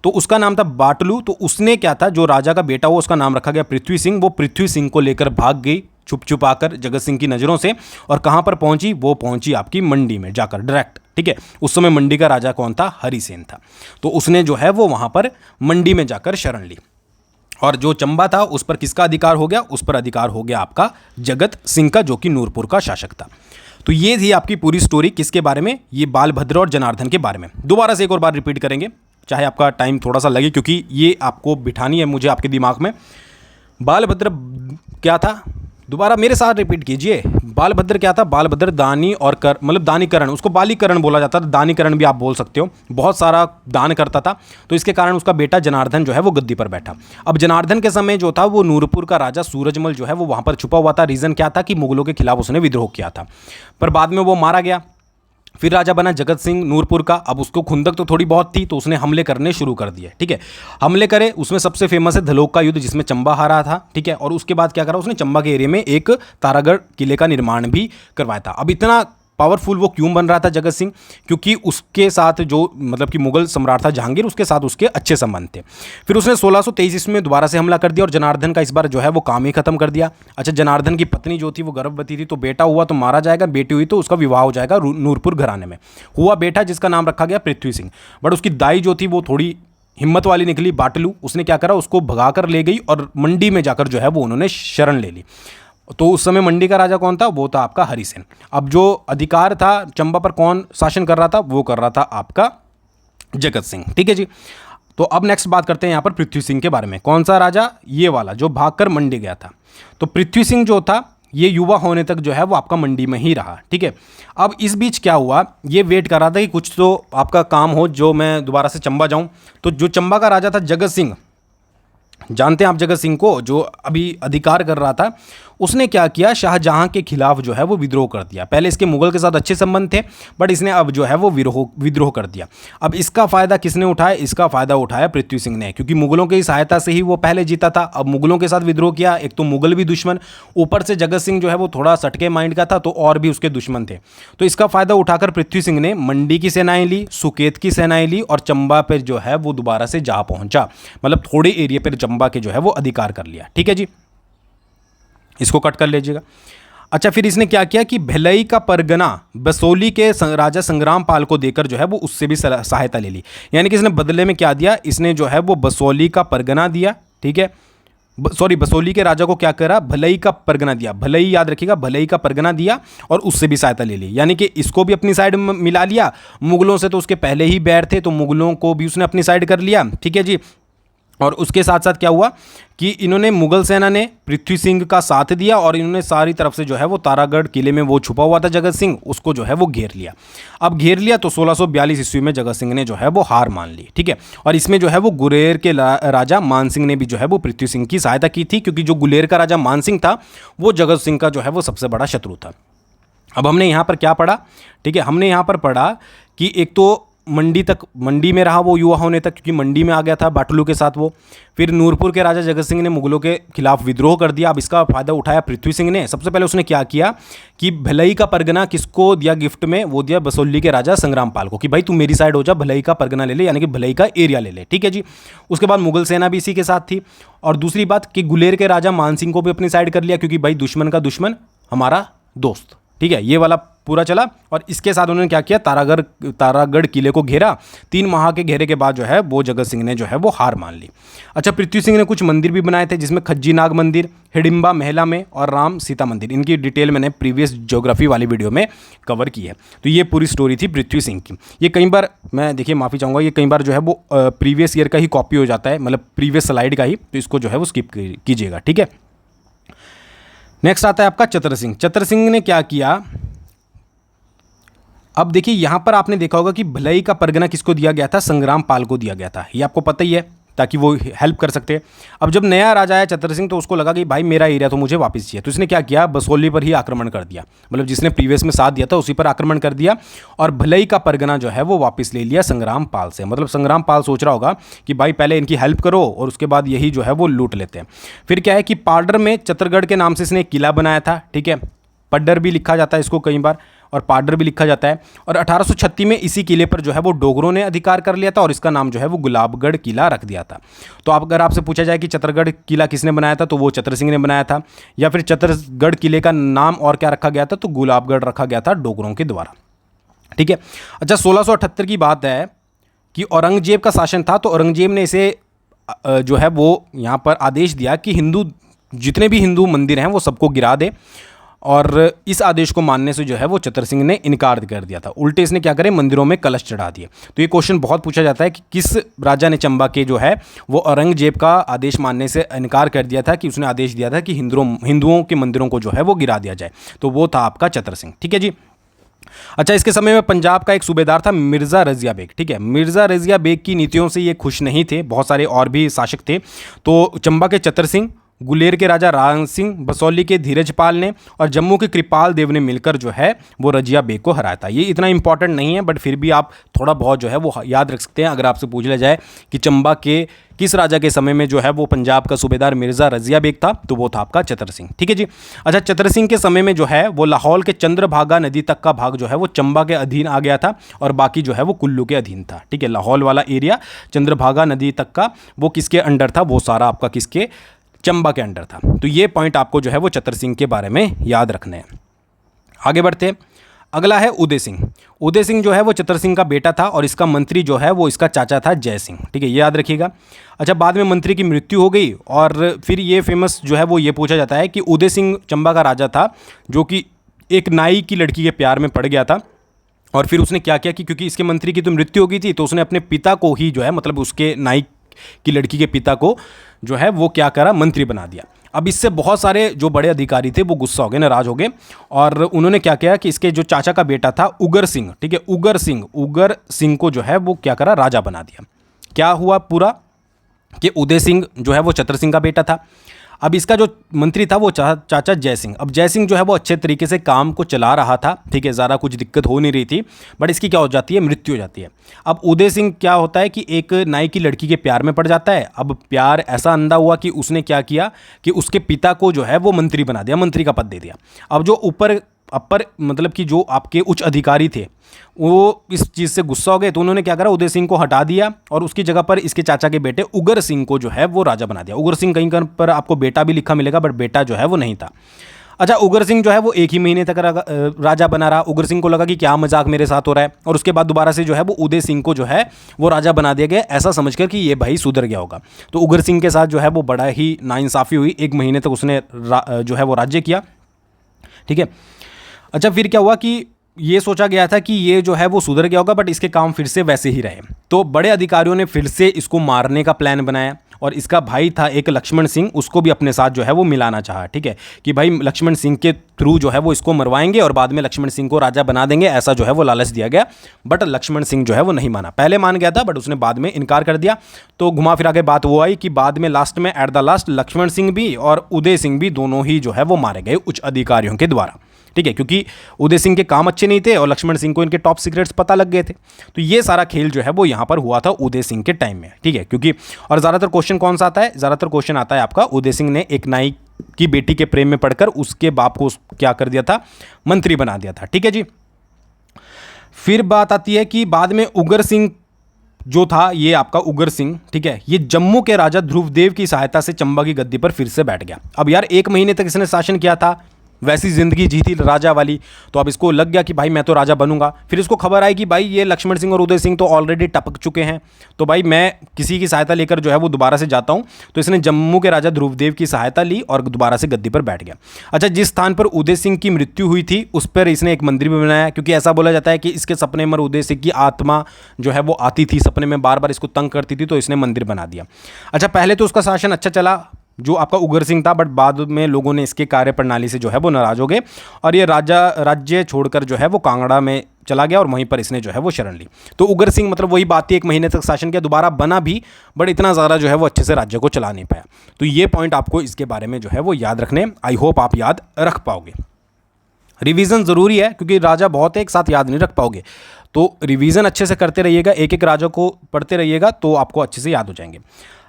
तो उसका नाम था बाटलू। तो उसने क्या था, जो राजा का बेटा हुआ उसका नाम रखा गया पृथ्वी सिंह। वो पृथ्वी सिंह को लेकर भाग गई छुप छुपाकर जगत सिंह की नज़रों से, और कहाँ पर पहुंची, वो पहुंची आपकी मंडी में जाकर डायरेक्ट, ठीक है। उस समय मंडी का राजा कौन था, हरिसेन था। तो उसने जो है वो वहाँ पर मंडी में जाकर शरण ली, और जो चंबा था उस पर किसका अधिकार हो गया, उस पर अधिकार हो गया आपका जगत सिंह का, जो कि नूरपुर का शासक था। तो ये थी आपकी पूरी स्टोरी किसके बारे में, ये बालभद्र और जनार्दन के बारे में। दोबारा से एक और बार रिपीट करेंगे, चाहे आपका टाइम थोड़ा सा लगे, क्योंकि ये आपको बिठानी है मुझे आपके दिमाग में। बालभद्र क्या था, दोबारा मेरे साथ रिपीट कीजिए। बालभद्र क्या था, बालभद्र दानी और कर, मतलब दानीकरण, उसको बालीकरण बोला जाता था, दानीकरण भी आप बोल सकते हो। बहुत सारा दान करता था, तो इसके कारण उसका बेटा जनार्दन जो है वो गद्दी पर बैठा। अब जनार्दन के समय जो था वो नूरपुर का राजा सूरजमल जो है वो वहाँ पर छुपा हुआ था। रीज़न क्या था कि मुगलों के खिलाफ उसने विद्रोह किया था, पर बाद में वो मारा गया। फिर राजा बना जगत सिंह नूरपुर का। अब उसको खुंदक तो थोड़ी बहुत थी, तो उसने हमले करने शुरू कर दिए, ठीक है। हमले करे, उसमें सबसे फेमस है धलोक का युद्ध, जिसमें चंबा हारा था, ठीक है। और उसके बाद क्या करा, उसने चंबा के एरिया में एक तारागढ़ किले का निर्माण भी करवाया था। अब इतना पावरफुल वो क्यों बन रहा था जगत सिंह, क्योंकि उसके साथ जो मतलब कि मुगल सम्राट था जहांगीर, उसके साथ उसके अच्छे संबंध थे। फिर उसने 1623 ईस्वी में दोबारा से हमला कर दिया, और जनार्दन का इस बार जो है वो काम ही खत्म कर दिया। अच्छा, जनार्दन की पत्नी जो थी वो गर्भवती थी, तो बेटा हुआ तो मारा जाएगा, बेटी हुई तो उसका विवाह हो जाएगा नूरपुर घराने में। हुआ बेटा जिसका नाम रखा गया पृथ्वी सिंह। बट उसकी दाई जो थी वो थोड़ी हिम्मत वाली निकली, बाटलू। उसने क्या करा, उसको भगा कर ले गई, और मंडी में जाकर जो है वो उन्होंने शरण ले ली। तो उस समय मंडी का राजा कौन था, वो था आपका हरिसेन। अब जो अधिकार था चंबा पर कौन शासन कर रहा था, वो कर रहा था आपका जगत सिंह, ठीक है जी। तो अब नेक्स्ट बात करते हैं यहाँ पर पृथ्वी सिंह के बारे में। कौन सा राजा, ये वाला जो भागकर मंडी गया था। तो पृथ्वी सिंह जो था ये युवा होने तक जो है वो आपका मंडी में ही रहा, ठीक है। अब इस बीच क्या हुआ, ये वेट कर रहा था कि कुछ तो आपका काम हो, जो मैं दोबारा से चंबा जाऊँ। तो जो चंबा का राजा था जगत सिंह, जानते हैं आप जगत सिंह को, जो अभी अधिकार कर रहा था, उसने क्या किया, शाहजहां के खिलाफ जो है वो विद्रोह कर दिया। पहले इसके मुगल के साथ अच्छे संबंध थे, बट इसने अब जो है वो विद्रोह कर दिया। अब इसका फ़ायदा किसने उठाया, इसका फ़ायदा उठाया पृथ्वी सिंह ने, क्योंकि मुगलों की सहायता से ही वो पहले जीता था। अब मुगलों के साथ विद्रोह किया, एक तो मुगल भी दुश्मन, ऊपर से जगत सिंह जो है वो थोड़ा सटके माइंड का था, तो और भी उसके दुश्मन थे। तो इसका फ़ायदा उठाकर पृथ्वी सिंह ने मंडी की सेनाएं ली, सुकेत की सेनाएं ली, और चंबा पर जो है वो दोबारा से जा पहुंचा। मतलब थोड़े एरिया पर चंबा के जो है वो अधिकार कर लिया, ठीक है जी। इसको कट कर लीजिएगा। अच्छा, फिर इसने क्या किया कि भिलई का परगना बसोली के राजा संग्राम पाल को देकर जो है वो उससे भी सहायता ले ली। यानी कि इसने बदले में क्या दिया, इसने जो है वो बसोली का परगना दिया, ठीक है। सॉरी, बसोली के राजा को क्या करा, भलई का परगना दिया। भलई याद रखिएगा, भलई का परगना दिया, और उससे भी सहायता ले ली। यानी कि इसको भी अपनी साइड में मिला लिया। मुगलों से तो उसके पहले ही बैर थे, तो मुगलों को भी उसने अपनी साइड कर लिया, ठीक है जी। और उसके साथ साथ क्या हुआ कि इन्होंने, मुगल सेना ने पृथ्वी सिंह का साथ दिया, और इन्होंने सारी तरफ से जो है वो तारागढ़ किले में वो छुपा हुआ था जगत सिंह, उसको जो है वो घेर लिया। अब घेर लिया तो 1642 ईस्वी में जगत सिंह ने जो है वो हार मान ली, ठीक है। और इसमें जो है वो गुलेर के राजा मान सिंह ने भी जो है वो पृथ्वी सिंह की सहायता की थी, क्योंकि जो गुलेर का राजा मान सिंह था वो जगत सिंह का जो है वो सबसे बड़ा शत्रु था। अब हमने यहाँ पर क्या पढ़ा, ठीक है, हमने यहाँ पर पढ़ा कि एक तो मंडी में रहा वो युवा होने तक, क्योंकि मंडी में आ गया था बाटलू के साथ वो। फिर नूरपुर के राजा जगत सिंह ने मुगलों के खिलाफ विद्रोह कर दिया। अब इसका फ़ायदा उठाया पृथ्वी सिंह ने। सबसे पहले उसने क्या किया कि भिलई का परगना किसको दिया गिफ्ट में, वो दिया बसोली के राजा संग्राम पाल को, कि भाई तू मेरी साइड हो जा, भिलई का परगना ले ले, यानी कि भिलई का एरिया ले ले, ठीक है जी। उसके बाद मुगल सेना भी इसी के साथ थी। और दूसरी बात कि गुलेर के राजा मान सिंह को भी अपनी साइड कर लिया, क्योंकि भाई दुश्मन का दुश्मन हमारा दोस्त, ठीक है, ये वाला पूरा चला। और इसके साथ उन्होंने क्या किया, तारागढ़ किले को घेरा। 3 माह के घेरे के बाद जो है वो जगत सिंह ने जो है वो हार मान ली। अच्छा, पृथ्वी सिंह ने कुछ मंदिर भी बनाए थे, जिसमें खज्जी नाग मंदिर, हिडिंबा महला में, और राम सीता मंदिर। इनकी डिटेल मैंने प्रीवियस ज्योग्राफी वाली वीडियो में कवर की है। तो ये पूरी स्टोरी थी पृथ्वी सिंह की। ये कई बार, मैं देखिए माफ़ी चाहूँगा, ये कई बार जो है वो प्रीवियस ईयर का ही कॉपी हो जाता है, मतलब प्रीवियस स्लाइड का ही, तो इसको जो है वो स्किप कीजिएगा, ठीक है। नेक्स्ट आता है आपका चतर सिंह। चतर सिंह ने क्या किया, अब देखिए यहाँ पर आपने देखा होगा कि भिलाई का परगना किसको दिया गया था, संग्राम पाल को दिया गया था, ये आपको पता ही है, ताकि वो हेल्प कर सकते हैं। अब जब नया राजा आया चतर सिंह, तो उसको लगा कि भाई मेरा एरिया तो मुझे वापस चाहिए, तो इसने क्या किया, बसोली पर ही आक्रमण कर दिया, मतलब जिसने प्रीवियस में साथ दिया था उसी पर आक्रमण कर दिया, और भिलाई का परगना जो है वो वापस ले लिया संग्राम पाल से। मतलब संग्राम पाल सोच रहा होगा कि भाई पहले इनकी हेल्प करो और उसके बाद यही जो है वो लूट लेते हैं। फिर क्या है कि पाडर में चतरगढ़ के नाम से इसने एक किला बनाया था, ठीक है, पड्डर भी लिखा जाता है इसको कई बार, और पाडर भी लिखा जाता है। और 1836 में इसी किले पर जो है वो डोगरों ने अधिकार कर लिया था, और इसका नाम जो है वो गुलाबगढ़ किला रख दिया था। तो अब अगर आपसे पूछा जाए कि चतरगढ़ किला किसने बनाया था, तो वो चतर सिंह ने बनाया था। या फिर चतरगढ़ किले का नाम और क्या रखा गया था, तो गुलाबगढ़ रखा गया था डोगरों के द्वारा, ठीक है। अच्छा, 1678 की बात है कि औरंगजेब का शासन था, तो औरंगजेब ने इसे जो है वो यहाँ पर आदेश दिया कि जितने भी हिंदू मंदिर हैं वो सबको गिरा दे, और इस आदेश को मानने से जो है वो चतर सिंह ने इनकार कर दिया था। उल्टे इसने क्या करे, मंदिरों में कलश चढ़ा दिए। तो ये क्वेश्चन बहुत पूछा जाता है कि किस राजा ने चंबा के जो है वो औरंगजेब का आदेश मानने से इनकार कर दिया था, कि उसने आदेश दिया था कि हिंदुओं के मंदिरों को जो है वो गिरा दिया जाए, तो वो था आपका चतर सिंह, ठीक है जी। अच्छा, इसके समय में पंजाब का एक सूबेदार था मिर्ज़ा रज़िया बेग, ठीक है। मिर्ज़ा रज़िया बेग की नीतियों से ये खुश नहीं थे, बहुत सारे और भी शासक थे। तो चंबा के चतर सिंह, गुलेर के राजा राम सिंह, बसौली के धीरजपाल ने और जम्मू के कृपाल देव ने मिलकर जो है वो रजिया बेग को हराया था। ये इतना इंपॉर्टेंट नहीं है, बट फिर भी आप थोड़ा बहुत जो है वो याद रख सकते हैं। अगर आपसे पूछ लिया जाए कि चंबा के किस राजा के समय में जो है वो पंजाब का सूबेदार मिर्ज़ा रज़िया बेग था, तो वो था आपका चतर सिंह, ठीक है जी। अच्छा, चतर सिंह के समय में जो है वो लाहौल के चंद्रभागा नदी तक का भाग जो है वो चंबा के अधीन आ गया था, और बाकी जो है वो कुल्लू के अधीन था, ठीक है। लाहौल वाला एरिया चंद्रभागा नदी तक का वो किसके अंडर था, वो सारा आपका किसके, चंबा के अंडर था। तो ये पॉइंट आपको जो है वो चतर सिंह के बारे में याद रखने हैं। आगे बढ़ते हैं, अगला है उदय सिंह। उदय सिंह जो है वो चतर सिंह का बेटा था, और इसका मंत्री जो है वो इसका चाचा था जय सिंह, ठीक है, ये याद रखिएगा। अच्छा, बाद में मंत्री की मृत्यु हो गई, और फिर ये फेमस जो है वो ये पूछा जाता है कि उदय सिंह चंबा का राजा था, जो कि एक नाई की लड़की के प्यार में पड़ गया था। और फिर उसने क्या किया कि क्योंकि इसके मंत्री की तो मृत्यु हो गई थी, तो उसने अपने पिता को ही जो है, मतलब उसके नाई की लड़की के पिता को जो है वो क्या करा, मंत्री बना दिया। अब इससे बहुत सारे जो बड़े अधिकारी थे वो गुस्सा हो गए, नाराज हो गए, और उन्होंने क्या किया कि इसके जो चाचा का बेटा था उगर सिंह, ठीक है, उगर सिंह को जो है वो क्या करा, राजा बना दिया। क्या हुआ पूरा कि उदय सिंह जो है वो चतर सिंह का बेटा था। अब इसका जो मंत्री था वो चाचा जय सिंह। अब जय सिंह जो है वो अच्छे तरीके से काम को चला रहा था, ठीक है, ज़्यादा कुछ दिक्कत हो नहीं रही थी, बट इसकी क्या हो जाती है, मृत्यु हो जाती है। अब उदय सिंह क्या होता है कि एक नाई की लड़की के प्यार में पड़ जाता है। अब प्यार ऐसा अंधा हुआ कि उसने क्या किया कि उसके पिता को जो है वो मंत्री बना दिया, मंत्री का पद दे दिया। अब जो अपर मतलब कि जो आपके उच्च अधिकारी थे वो इस चीज़ से गुस्सा हो गए, तो उन्होंने क्या करा, उदय सिंह को हटा दिया, और उसकी जगह पर इसके चाचा के बेटे उगर सिंह को जो है वो राजा बना दिया। उगर सिंह कहीं पर आपको बेटा भी लिखा मिलेगा, बट बेटा जो है वो नहीं था। अच्छा, उगर सिंह जो है वो एक ही महीने तक राजा बना रहा। उगर सिंह को लगा कि क्या मजाक मेरे साथ हो रहा है, और उसके बाद दोबारा से जो है वो उदय सिंह को जो है वो राजा बना दिया गया, ऐसा समझकर कि ये भाई सुधर गया होगा। तो उगर सिंह के साथ जो है वो बड़ा ही नाइंसाफ़ी हुई, एक महीने तक उसने जो है वो राज्य किया, ठीक है। अच्छा, फिर क्या हुआ कि ये सोचा गया था कि ये जो है वो सुधर गया होगा, बट इसके काम फिर से वैसे ही रहे। तो बड़े अधिकारियों ने फिर से इसको मारने का प्लान बनाया, और इसका भाई था एक लक्ष्मण सिंह, उसको भी अपने साथ जो है वो मिलाना चाहा, ठीक है, कि भाई लक्ष्मण सिंह के थ्रू जो है वो इसको मरवाएंगे और बाद में लक्ष्मण सिंह को राजा बना देंगे, ऐसा जो है वो लालच दिया गया। बट लक्ष्मण सिंह जो है वो नहीं माना, पहले मान गया था बट उसने बाद में इनकार कर दिया। तो घुमा फिरा के बात वो आई कि बाद में लास्ट में at the last Lakshman Singh भी और उदय सिंह भी दोनों ही जो है वो मारे गए उच्च अधिकारियों के द्वारा, ठीक है, क्योंकि उदय सिंह के काम अच्छे नहीं थे और लक्ष्मण सिंह को इनके टॉप सीक्रेट्स पता लग गए थे। तो ये सारा खेल जो है वो यहाँ पर हुआ था उदय सिंह के टाइम में, ठीक है, क्योंकि और ज़्यादातर क्वेश्चन कौन सा आता है, ज़्यादातर क्वेश्चन आता है आपका उदय सिंह ने एक नाई की बेटी के प्रेम में पड़कर उसके बाप को क्या कर दिया था, मंत्री बना दिया था, ठीक है जी। फिर बात आती है कि बाद में उगर सिंह जो था, ये आपका उगर सिंह, ठीक है, ये जम्मू के राजा ध्रुवदेव की सहायता से चंबा की गद्दी पर फिर से बैठ गया। अब यार 1 महीने तक इसने शासन किया था, वैसी ज़िंदगी जी थी राजा वाली, तो अब इसको लग गया कि भाई मैं तो राजा बनूंगा। फिर इसको खबर आई कि भाई ये लक्ष्मण सिंह और उदय सिंह तो ऑलरेडी टपक चुके हैं, तो भाई मैं किसी की सहायता लेकर जो है वो दोबारा से जाता हूं। तो इसने जम्मू के राजा ध्रुवदेव की सहायता ली और दोबारा से गद्दी पर बैठ गया। अच्छा, जिस स्थान पर उदय सिंह की मृत्यु हुई थी उस पर इसने एक मंदिर भी बनाया, क्योंकि ऐसा बोला जाता है कि इसके सपने में उदय सिंह की आत्मा जो है वो आती थी सपने में, बार बार इसको तंग करती थी, तो इसने मंदिर बना दिया। अच्छा, पहले तो उसका शासन अच्छा चला जो आपका उगर सिंह था, बट बाद में लोगों ने इसके कार्य प्रणाली से जो है वो नाराज हो गए और ये राज्य छोड़कर जो है वो कांगड़ा में चला गया और वहीं पर इसने जो है वो शरण ली। तो उग्र सिंह मतलब वही बात थी, 1 महीने तक शासन किया, दोबारा बना भी, बट इतना ज़्यादा जो है वो अच्छे से राज्य को चला नहीं पाया। तो ये पॉइंट आपको इसके बारे में जो है वो याद रखने, आई होप आप याद रख पाओगे। रिवीजन ज़रूरी है क्योंकि राजा बहुत है, एक साथ याद नहीं रख पाओगे, तो रिवीजन अच्छे से करते रहिएगा, एक एक राजा को पढ़ते रहिएगा तो आपको अच्छे से याद हो जाएंगे।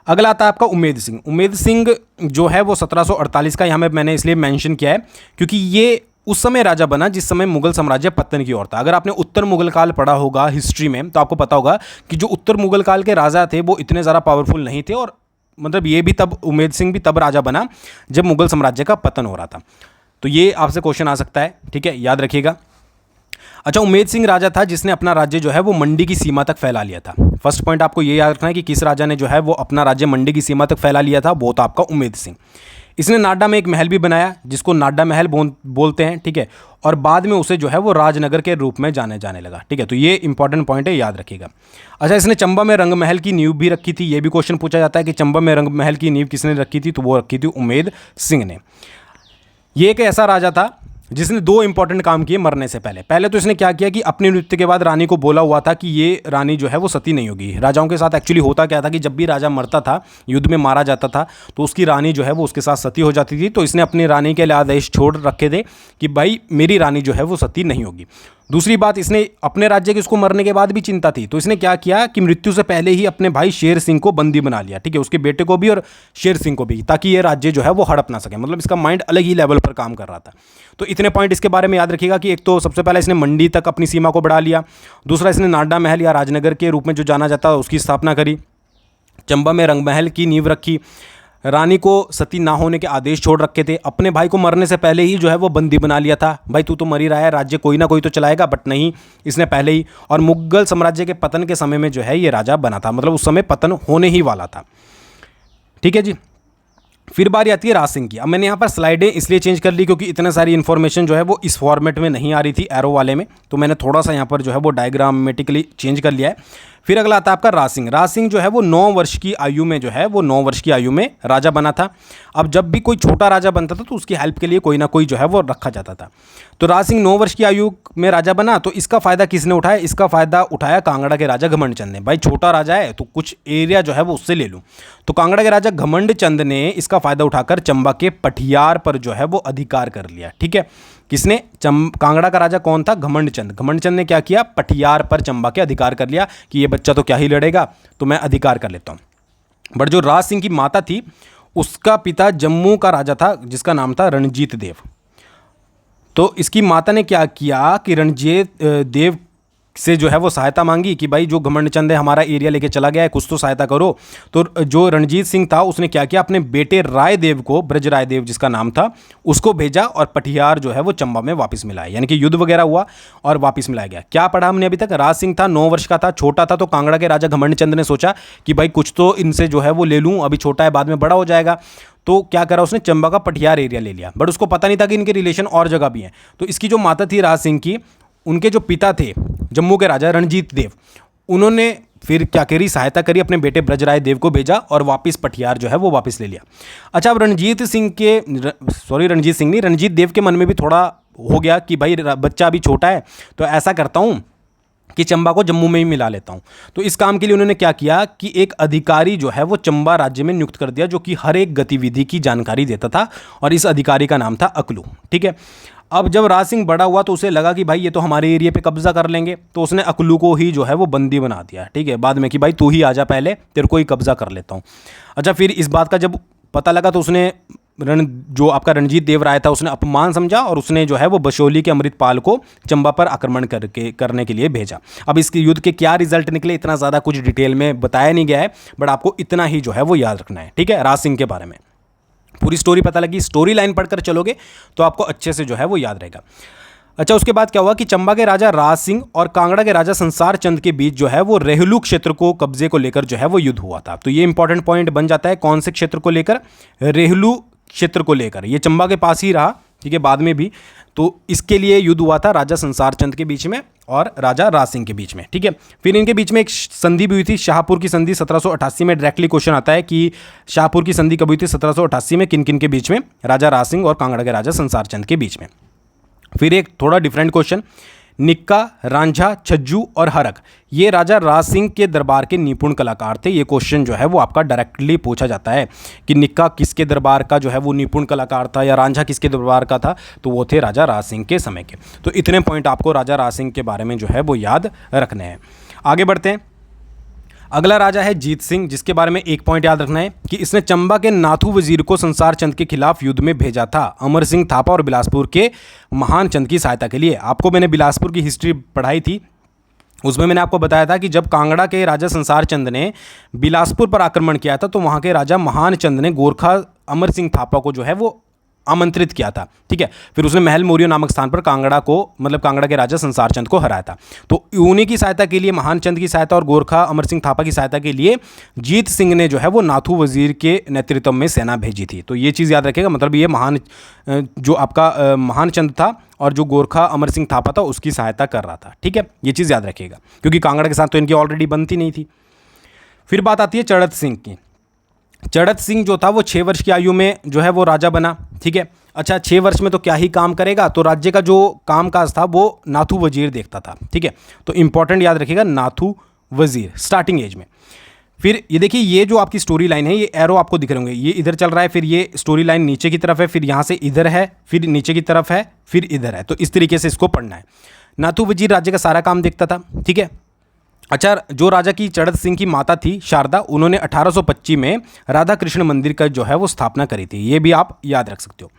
अगला आता है आपका उम्मेद सिंह। उम्मेद सिंह जो है वो 1748 का यहाँ में मैंने इसलिए मेंशन किया है क्योंकि ये उस समय राजा बना जिस समय मुगल साम्राज्य पतन की ओर था। अगर आपने उत्तर मुगल काल पढ़ा होगा हिस्ट्री में तो आपको पता होगा कि जो उत्तर मुगल काल के राजा थे वो इतने ज़्यादा पावरफुल नहीं थे, और मतलब ये भी तब, उम्मेद सिंह भी तब राजा बना जब मुगल साम्राज्य का पतन हो रहा था। तो ये आपसे क्वेश्चन आ सकता है, ठीक है, याद रखिएगा। अच्छा, उम्मेद सिंह राजा था जिसने अपना राज्य जो है वो मंडी की सीमा तक फैला लिया था। फर्स्ट पॉइंट आपको ये याद रखना है कि किस राजा ने जो है वो अपना राज्य मंडी की सीमा तक फैला लिया था, वो था आपका उम्मेद सिंह। इसने नाडा में एक महल भी बनाया जिसको नाडा महल बोलते हैं, ठीक है, और बाद में उसे जो है वो राजनगर के रूप में जाने लगा, ठीक है। तो ये इंपॉर्टेंट पॉइंट है, याद रखिएगा। अच्छा, इसने चंबा में रंग महल की नींव भी रखी थी। ये भी क्वेश्चन पूछा जाता है कि चंबा में रंग महल की नींव किसने रखी थी, तो वो रखी थी उम्मेद सिंह ने। ये एक ऐसा राजा था जिसने 2 इंपॉर्टेंट काम किए मरने से पहले। पहले तो इसने क्या किया कि अपनी मृत्यु के बाद रानी को बोला हुआ था कि ये रानी जो है वो सती नहीं होगी। राजाओं के साथ एक्चुअली होता क्या था कि जब भी राजा मरता था, युद्ध में मारा जाता था, तो उसकी रानी जो है वो उसके साथ सती हो जाती थी। तो इसने अपनी रानी के लिए आदेश छोड़ रखे थे कि भाई मेरी रानी जो है वो सती नहीं होगी। दूसरी बात, इसने अपने राज्य की उसको मरने के बाद भी चिंता थी, तो इसने क्या किया कि मृत्यु से पहले ही अपने भाई शेर सिंह को बंदी बना लिया, ठीक है, उसके बेटे को भी और शेर सिंह को भी, ताकि ये राज्य जो है वो हड़प ना सके। मतलब इसका माइंड अलग ही लेवल पर काम कर रहा था। तो इतने पॉइंट इसके बारे में याद रखिएगा कि एक तो सबसे पहले इसने मंडी तक अपनी सीमा को बढ़ा लिया, दूसरा इसने नाडा महल या राजनगर के रूप में जो जाना जाता है उसकी स्थापना करी, चंबा में रंग महल की नींव रखी, रानी को सती ना होने के आदेश छोड़ रखे थे, अपने भाई को मरने से पहले ही जो है वो बंदी बना लिया था, भाई तू तो मर ही रहा है, राज्य कोई ना कोई तो चलाएगा, बट नहीं, इसने पहले ही। और मुगल साम्राज्य के पतन के समय में जो है ये राजा बना था, मतलब उस समय पतन होने ही वाला था, ठीक है जी। फिर बारी आती है राज सिंह की। अब मैंने यहाँ पर स्लाइडें इसलिए चेंज कर ली क्योंकि इतने सारी इन्फॉर्मेशन जो है वो इस फॉर्मेट में नहीं आ रही थी एरो वाले में, तो मैंने थोड़ा सा यहाँ पर जो है वो डायग्रामेटिकली चेंज कर लिया है। फिर अगला आता है आपका राज सिंह। राज सिंह जो है वो 9 वर्ष की आयु में जो है वो 9 वर्ष की आयु में राजा बना था। अब जब भी कोई छोटा राजा बनता था तो उसकी हेल्प के लिए कोई ना कोई जो है वो रखा जाता था। तो राज सिंह 9 वर्ष की आयु में राजा बना, तो इसका फ़ायदा किसने उठाया? इसका फ़ायदा उठाया कांगड़ा के राजा घमंड चंद ने। भाई छोटा राजा है तो कुछ एरिया जो है वो उससे ले लूँ। तो कांगड़ा के राजा घमंड चंद ने इसका फ़ायदा उठाकर चंबा के पठियार पर जो है वो अधिकार कर लिया, ठीक है। किसने? कांगड़ा का राजा कौन था? घमंड चंद। घमंड चंद ने क्या किया? पठियार पर चंबा के अधिकार कर लिया कि ये बच्चा तो क्या ही लड़ेगा, तो मैं अधिकार कर लेता हूँ। बट जो राज सिंह की माता थी उसका पिता जम्मू का राजा था जिसका नाम था रणजीत देव। तो इसकी माता ने क्या किया कि रणजीत देव से जो है वो सहायता मांगी कि भाई जो घमंड चंद है हमारा एरिया लेके चला गया है, कुछ तो सहायता करो। तो जो रणजीत सिंह था उसने क्या किया, अपने बेटे राय देव को, ब्रज राय देव जिसका नाम था, उसको भेजा और पठियार जो है वो चंबा में वापस मिलाया, यानी कि युद्ध वगैरह हुआ और वापस मिलाया गया। क्या पढ़ा हमने अभी तक? राज सिंह था, 9 वर्ष का था, छोटा था। तो कांगड़ा के राजा घमंड चंद ने सोचा कि भाई कुछ तो इनसे जो है वो ले लूँ, अभी छोटा है बाद में बड़ा हो जाएगा। तो क्या करा उसने? चंबा का पठियार एरिया ले लिया। बट उसको पता नहीं था कि इनके रिलेशन और जगह भी हैं। तो इसकी जो माता थी राज सिंह की, उनके जो पिता थे जम्मू के राजा रणजीत देव, उन्होंने फिर क्या करी? सहायता करी, अपने बेटे ब्रजराय देव को भेजा और वापस पठियार जो है वो वापस ले लिया। अच्छा, अब रणजीत देव के मन में भी थोड़ा हो गया कि भाई बच्चा अभी छोटा है, तो ऐसा करता हूँ कि चंबा को जम्मू में ही मिला लेता हूँ। तो इस काम के लिए उन्होंने क्या किया कि एक अधिकारी जो है वो चंबा राज्य में नियुक्त कर दिया, जो कि हर एक गतिविधि की जानकारी देता था, और इस अधिकारी का नाम था अकलू, ठीक है। अब जब राज सिंह बड़ा हुआ तो उसे लगा कि भाई ये तो हमारे एरिया पे कब्जा कर लेंगे, तो उसने अकलू को ही जो है वो बंदी बना दिया, ठीक है, बाद में कि भाई तू ही आजा, पहले तेरे को ही कब्जा कर लेता हूँ। अच्छा, फिर इस बात का जब पता लगा तो उसने जो आपका रणजीत देव राय था उसने अपमान समझा और उसने जो है वो बशोली के अमृतपाल को चंबा पर आक्रमण करने के लिए भेजा। अब इसके युद्ध के क्या रिजल्ट निकले इतना ज़्यादा कुछ डिटेल में बताया नहीं गया है, बट आपको इतना ही जो है वो याद रखना है, ठीक है। राज सिंह के बारे में पूरी स्टोरी पता लगी, स्टोरी लाइन पढ़कर चलोगे तो आपको अच्छे से जो है वो याद रहेगा। अच्छा, उसके बाद क्या हुआ कि चंबा के राजा राज सिंह और कांगड़ा के राजा संसार चंद के बीच जो है वो रेहलू क्षेत्र को कब्जे को लेकर जो है वो युद्ध हुआ था। तो ये इंपॉर्टेंट पॉइंट बन जाता है। कौन से क्षेत्र को लेकर? रेहलू क्षेत्र को लेकर। ये चंबा के पास ही रहा, ठीक है, बाद में भी। तो इसके लिए युद्ध हुआ था राजा संसार चंद के बीच में और राजा राज सिंह के बीच में, ठीक है। फिर इनके बीच में एक संधि भी हुई थी, शाहपुर की संधि। 1788 में डायरेक्टली क्वेश्चन आता है कि शाहपुर की संधि कब हुई थी? 1788 में। किन किन के बीच में? राजा राज सिंह और कांगड़ा के राजा संसार चंद के बीच में। फिर एक थोड़ा डिफरेंट क्वेश्चन, निक्का, रांझा, छज्जू और हरक ये राजा राज सिंह के दरबार के निपुण कलाकार थे। ये क्वेश्चन जो है वो आपका डायरेक्टली पूछा जाता है कि निक्का किसके दरबार का जो है वो निपुण कलाकार था, या रांझा किसके दरबार का था, तो वो थे राजा राज सिंह के समय के। तो इतने पॉइंट आपको राजा राज सिंह के बारे में जो है वो याद रखने हैं। आगे बढ़ते हैं। अगला राजा है जीत सिंह, जिसके बारे में एक पॉइंट याद रखना है कि इसने चंबा के नाथू वजीर को संसार चंद के खिलाफ युद्ध में भेजा था, अमर सिंह थापा और बिलासपुर के महान चंद की सहायता के लिए। आपको मैंने बिलासपुर की हिस्ट्री पढ़ाई थी, उसमें मैंने आपको बताया था कि जब कांगड़ा के राजा संसार चंद ने बिलासपुर पर आक्रमण किया था तो वहाँ के राजा महान चंद ने गोरखा अमर सिंह थापा को जो है वो आमंत्रित किया था। ठीक है, फिर उसने महल मोरियो नामक स्थान पर कांगड़ा को, मतलब कांगड़ा के राजा संसार चंद को हराया था। तो उन्हीं की सहायता के लिए, महान चंद की सहायता और गोरखा अमर सिंह थापा की सहायता के लिए जीत सिंह ने जो है वो नाथू वजीर के नेतृत्व में सेना भेजी थी। तो ये चीज़ याद रखिएगा, मतलब ये महान जो आपका महान चंद था और जो गोरखा अमर सिंह थापा था उसकी सहायता कर रहा था। ठीक है, ये चीज़ याद रखिएगा, क्योंकि कांगड़ा के साथ तो इनकी ऑलरेडी बनती नहीं थी। फिर बात आती है चड़त सिंह की। चड़त सिंह जो था वो 6 वर्ष की आयु में जो है वो राजा बना। ठीक है, अच्छा 6 वर्ष में तो क्या ही काम करेगा, तो राज्य का जो कामकाज था वो नाथू वजीर देखता था। ठीक है, तो इंपॉर्टेंट याद रखिएगा, नाथू वजीर स्टार्टिंग एज में। फिर ये देखिए, ये जो आपकी स्टोरी लाइन है, ये एरो आपको दिख रहे होंगे, ये इधर चल रहा है, फिर ये स्टोरी लाइन नीचे की तरफ है, फिर यहाँ से इधर है, फिर नीचे की तरफ है, फिर इधर है। तो इस तरीके से इसको पढ़ना है। नाथू वजीर राज्य का सारा काम देखता था। ठीक है, अच्छा जो राजा की चड़त सिंह की माता थी शारदा, उन्होंने 1825 में राधा कृष्ण मंदिर का जो है वो स्थापना करी थी। ये भी आप याद रख सकते हो।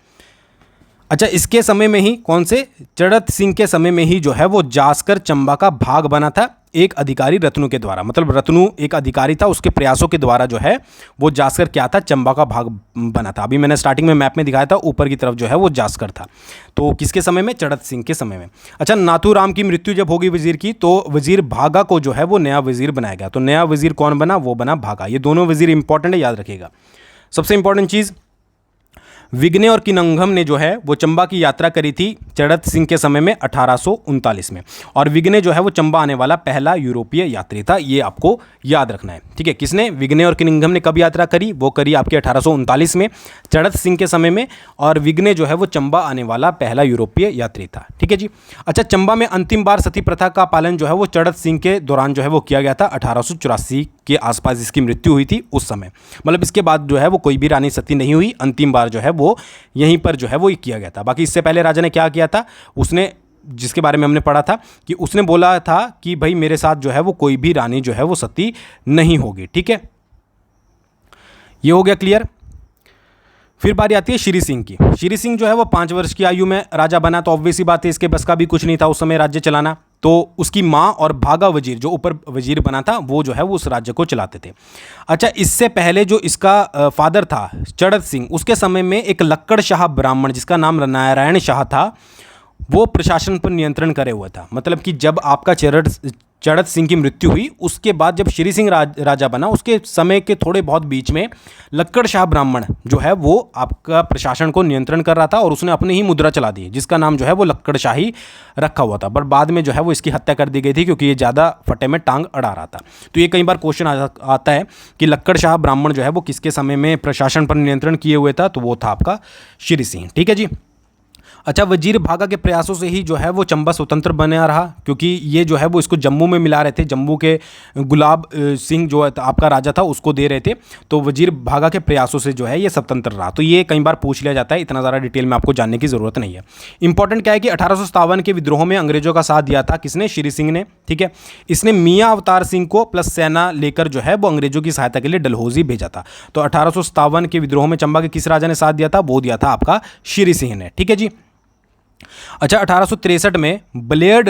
अच्छा इसके समय में ही, कौन से, चड़त सिंह के समय में ही जो है वो जासकर चंबा का भाग बना था एक अधिकारी रत्नु के द्वारा। मतलब रत्नु एक अधिकारी था, उसके प्रयासों के द्वारा जो है वो जासकर क्या था, चंबा का भाग बना था। अभी मैंने स्टार्टिंग में मैप में दिखाया था, ऊपर की तरफ जो है वो जासकर था। तो किसके समय में, चड़त सिंह के समय में। अच्छा नाथूराम की मृत्यु जब होगी वजीर की, तो वजीर भागा को जो है वो नया वजीर बनाया गया। तो नया वजीर कौन बना, वो बना भागा। ये दोनों वजीर इंपॉर्टेंट है, याद रखिएगा। सबसे इंपॉर्टेंट चीज़, विघ्ने और किनंगम ने जो है वो चंबा की यात्रा करी थी चड़त सिंह के समय में 1839 में, और विघ्ने जो है वो चंबा आने वाला पहला यूरोपीय यात्री था। ये आपको याद रखना है। ठीक है, किसने, विघ्ने और किनंगम ने कब यात्रा करी, वो करी आपके 1839 में चड़त सिंह के समय में, और विघ्ने जो है वो चंबा आने वाला पहला यूरोपीय यात्री था। ठीक है जी। अच्छा चंबा में अंतिम बार सती प्रथा का पालन जो है वो चड़त सिंह के दौरान जो है वो किया गया था। 1884 के आसपास इसकी मृत्यु हुई थी उस समय। मतलब इसके बाद जो है वो कोई भी रानी सती नहीं हुई, अंतिम बार जो है वो यहीं पर जो है वो किया गया था। बाकी इससे पहले राजा ने क्या किया था, उसने, जिसके बारे में हमने पढ़ा था कि उसने बोला था कि भाई मेरे साथ जो है वो कोई भी रानी जो है वो सती नहीं होगी। ठीक है, ये हो गया क्लियर। फिर बारी आती है श्री सिंह की। श्री सिंह जो है वो 5 वर्ष की आयु में राजा बना। तो ऑब्वियस ही बात है, इसके बस का भी कुछ नहीं था उस समय राज्य चलाना। तो उसकी माँ और भागा वजीर जो ऊपर वजीर बना था, वो जो है वो उस राज्य को चलाते थे। अच्छा इससे पहले जो इसका फादर था चड़त सिंह, उसके समय में एक लक्कड़ शाह ब्राह्मण जिसका नाम नारायण शाह था, वो प्रशासन पर नियंत्रण करे हुआ था। मतलब कि जब आपका चड़त सिंह की मृत्यु हुई, उसके बाद जब श्री सिंह राजा बना, उसके समय के थोड़े बहुत बीच में लक्कड़ शाह ब्राह्मण जो है वो आपका प्रशासन को नियंत्रण कर रहा था, और उसने अपनी ही मुद्रा चला दी जिसका नाम जो है वो लक्कड़ शाही रखा हुआ था। पर बाद में जो है वो इसकी हत्या कर दी गई थी, क्योंकि ये ज़्यादा फटे में टांग अड़ा रहा था। तो ये कई बार क्वेश्चन आता है कि लक्कड़ शाह ब्राह्मण जो है वो किसके समय में प्रशासन पर नियंत्रण किए हुए था, तो वो था आपका श्री सिंह। ठीक है जी। अच्छा वजीर भागा के प्रयासों से ही जो है वो चंबा स्वतंत्र बना रहा, क्योंकि ये जो है वो इसको जम्मू में मिला रहे थे। जम्मू के गुलाब सिंह जो आपका राजा था उसको दे रहे थे। तो वजीर भागा के प्रयासों से जो है ये स्वतंत्र रहा। तो ये कई बार पूछ लिया जाता है, इतना ज़्यादा डिटेल में आपको जानने की ज़रूरत नहीं है। इंपॉर्टेंट क्या है कि 1857 के विद्रोह में अंग्रेजों का साथ दिया था किसने, श्री सिंह ने। ठीक है, इसने मियाँ अवतार सिंह को प्लस सेना लेकर जो है वो अंग्रेजों की सहायता के लिए डलहौजी भेजा था। तो 1857 के विद्रोह में चंबा के किस राजा ने साथ दिया था, वो दिया था आपका श्री सिंह ने। ठीक है जी। अच्छा 1863 में ब्लेयर्ड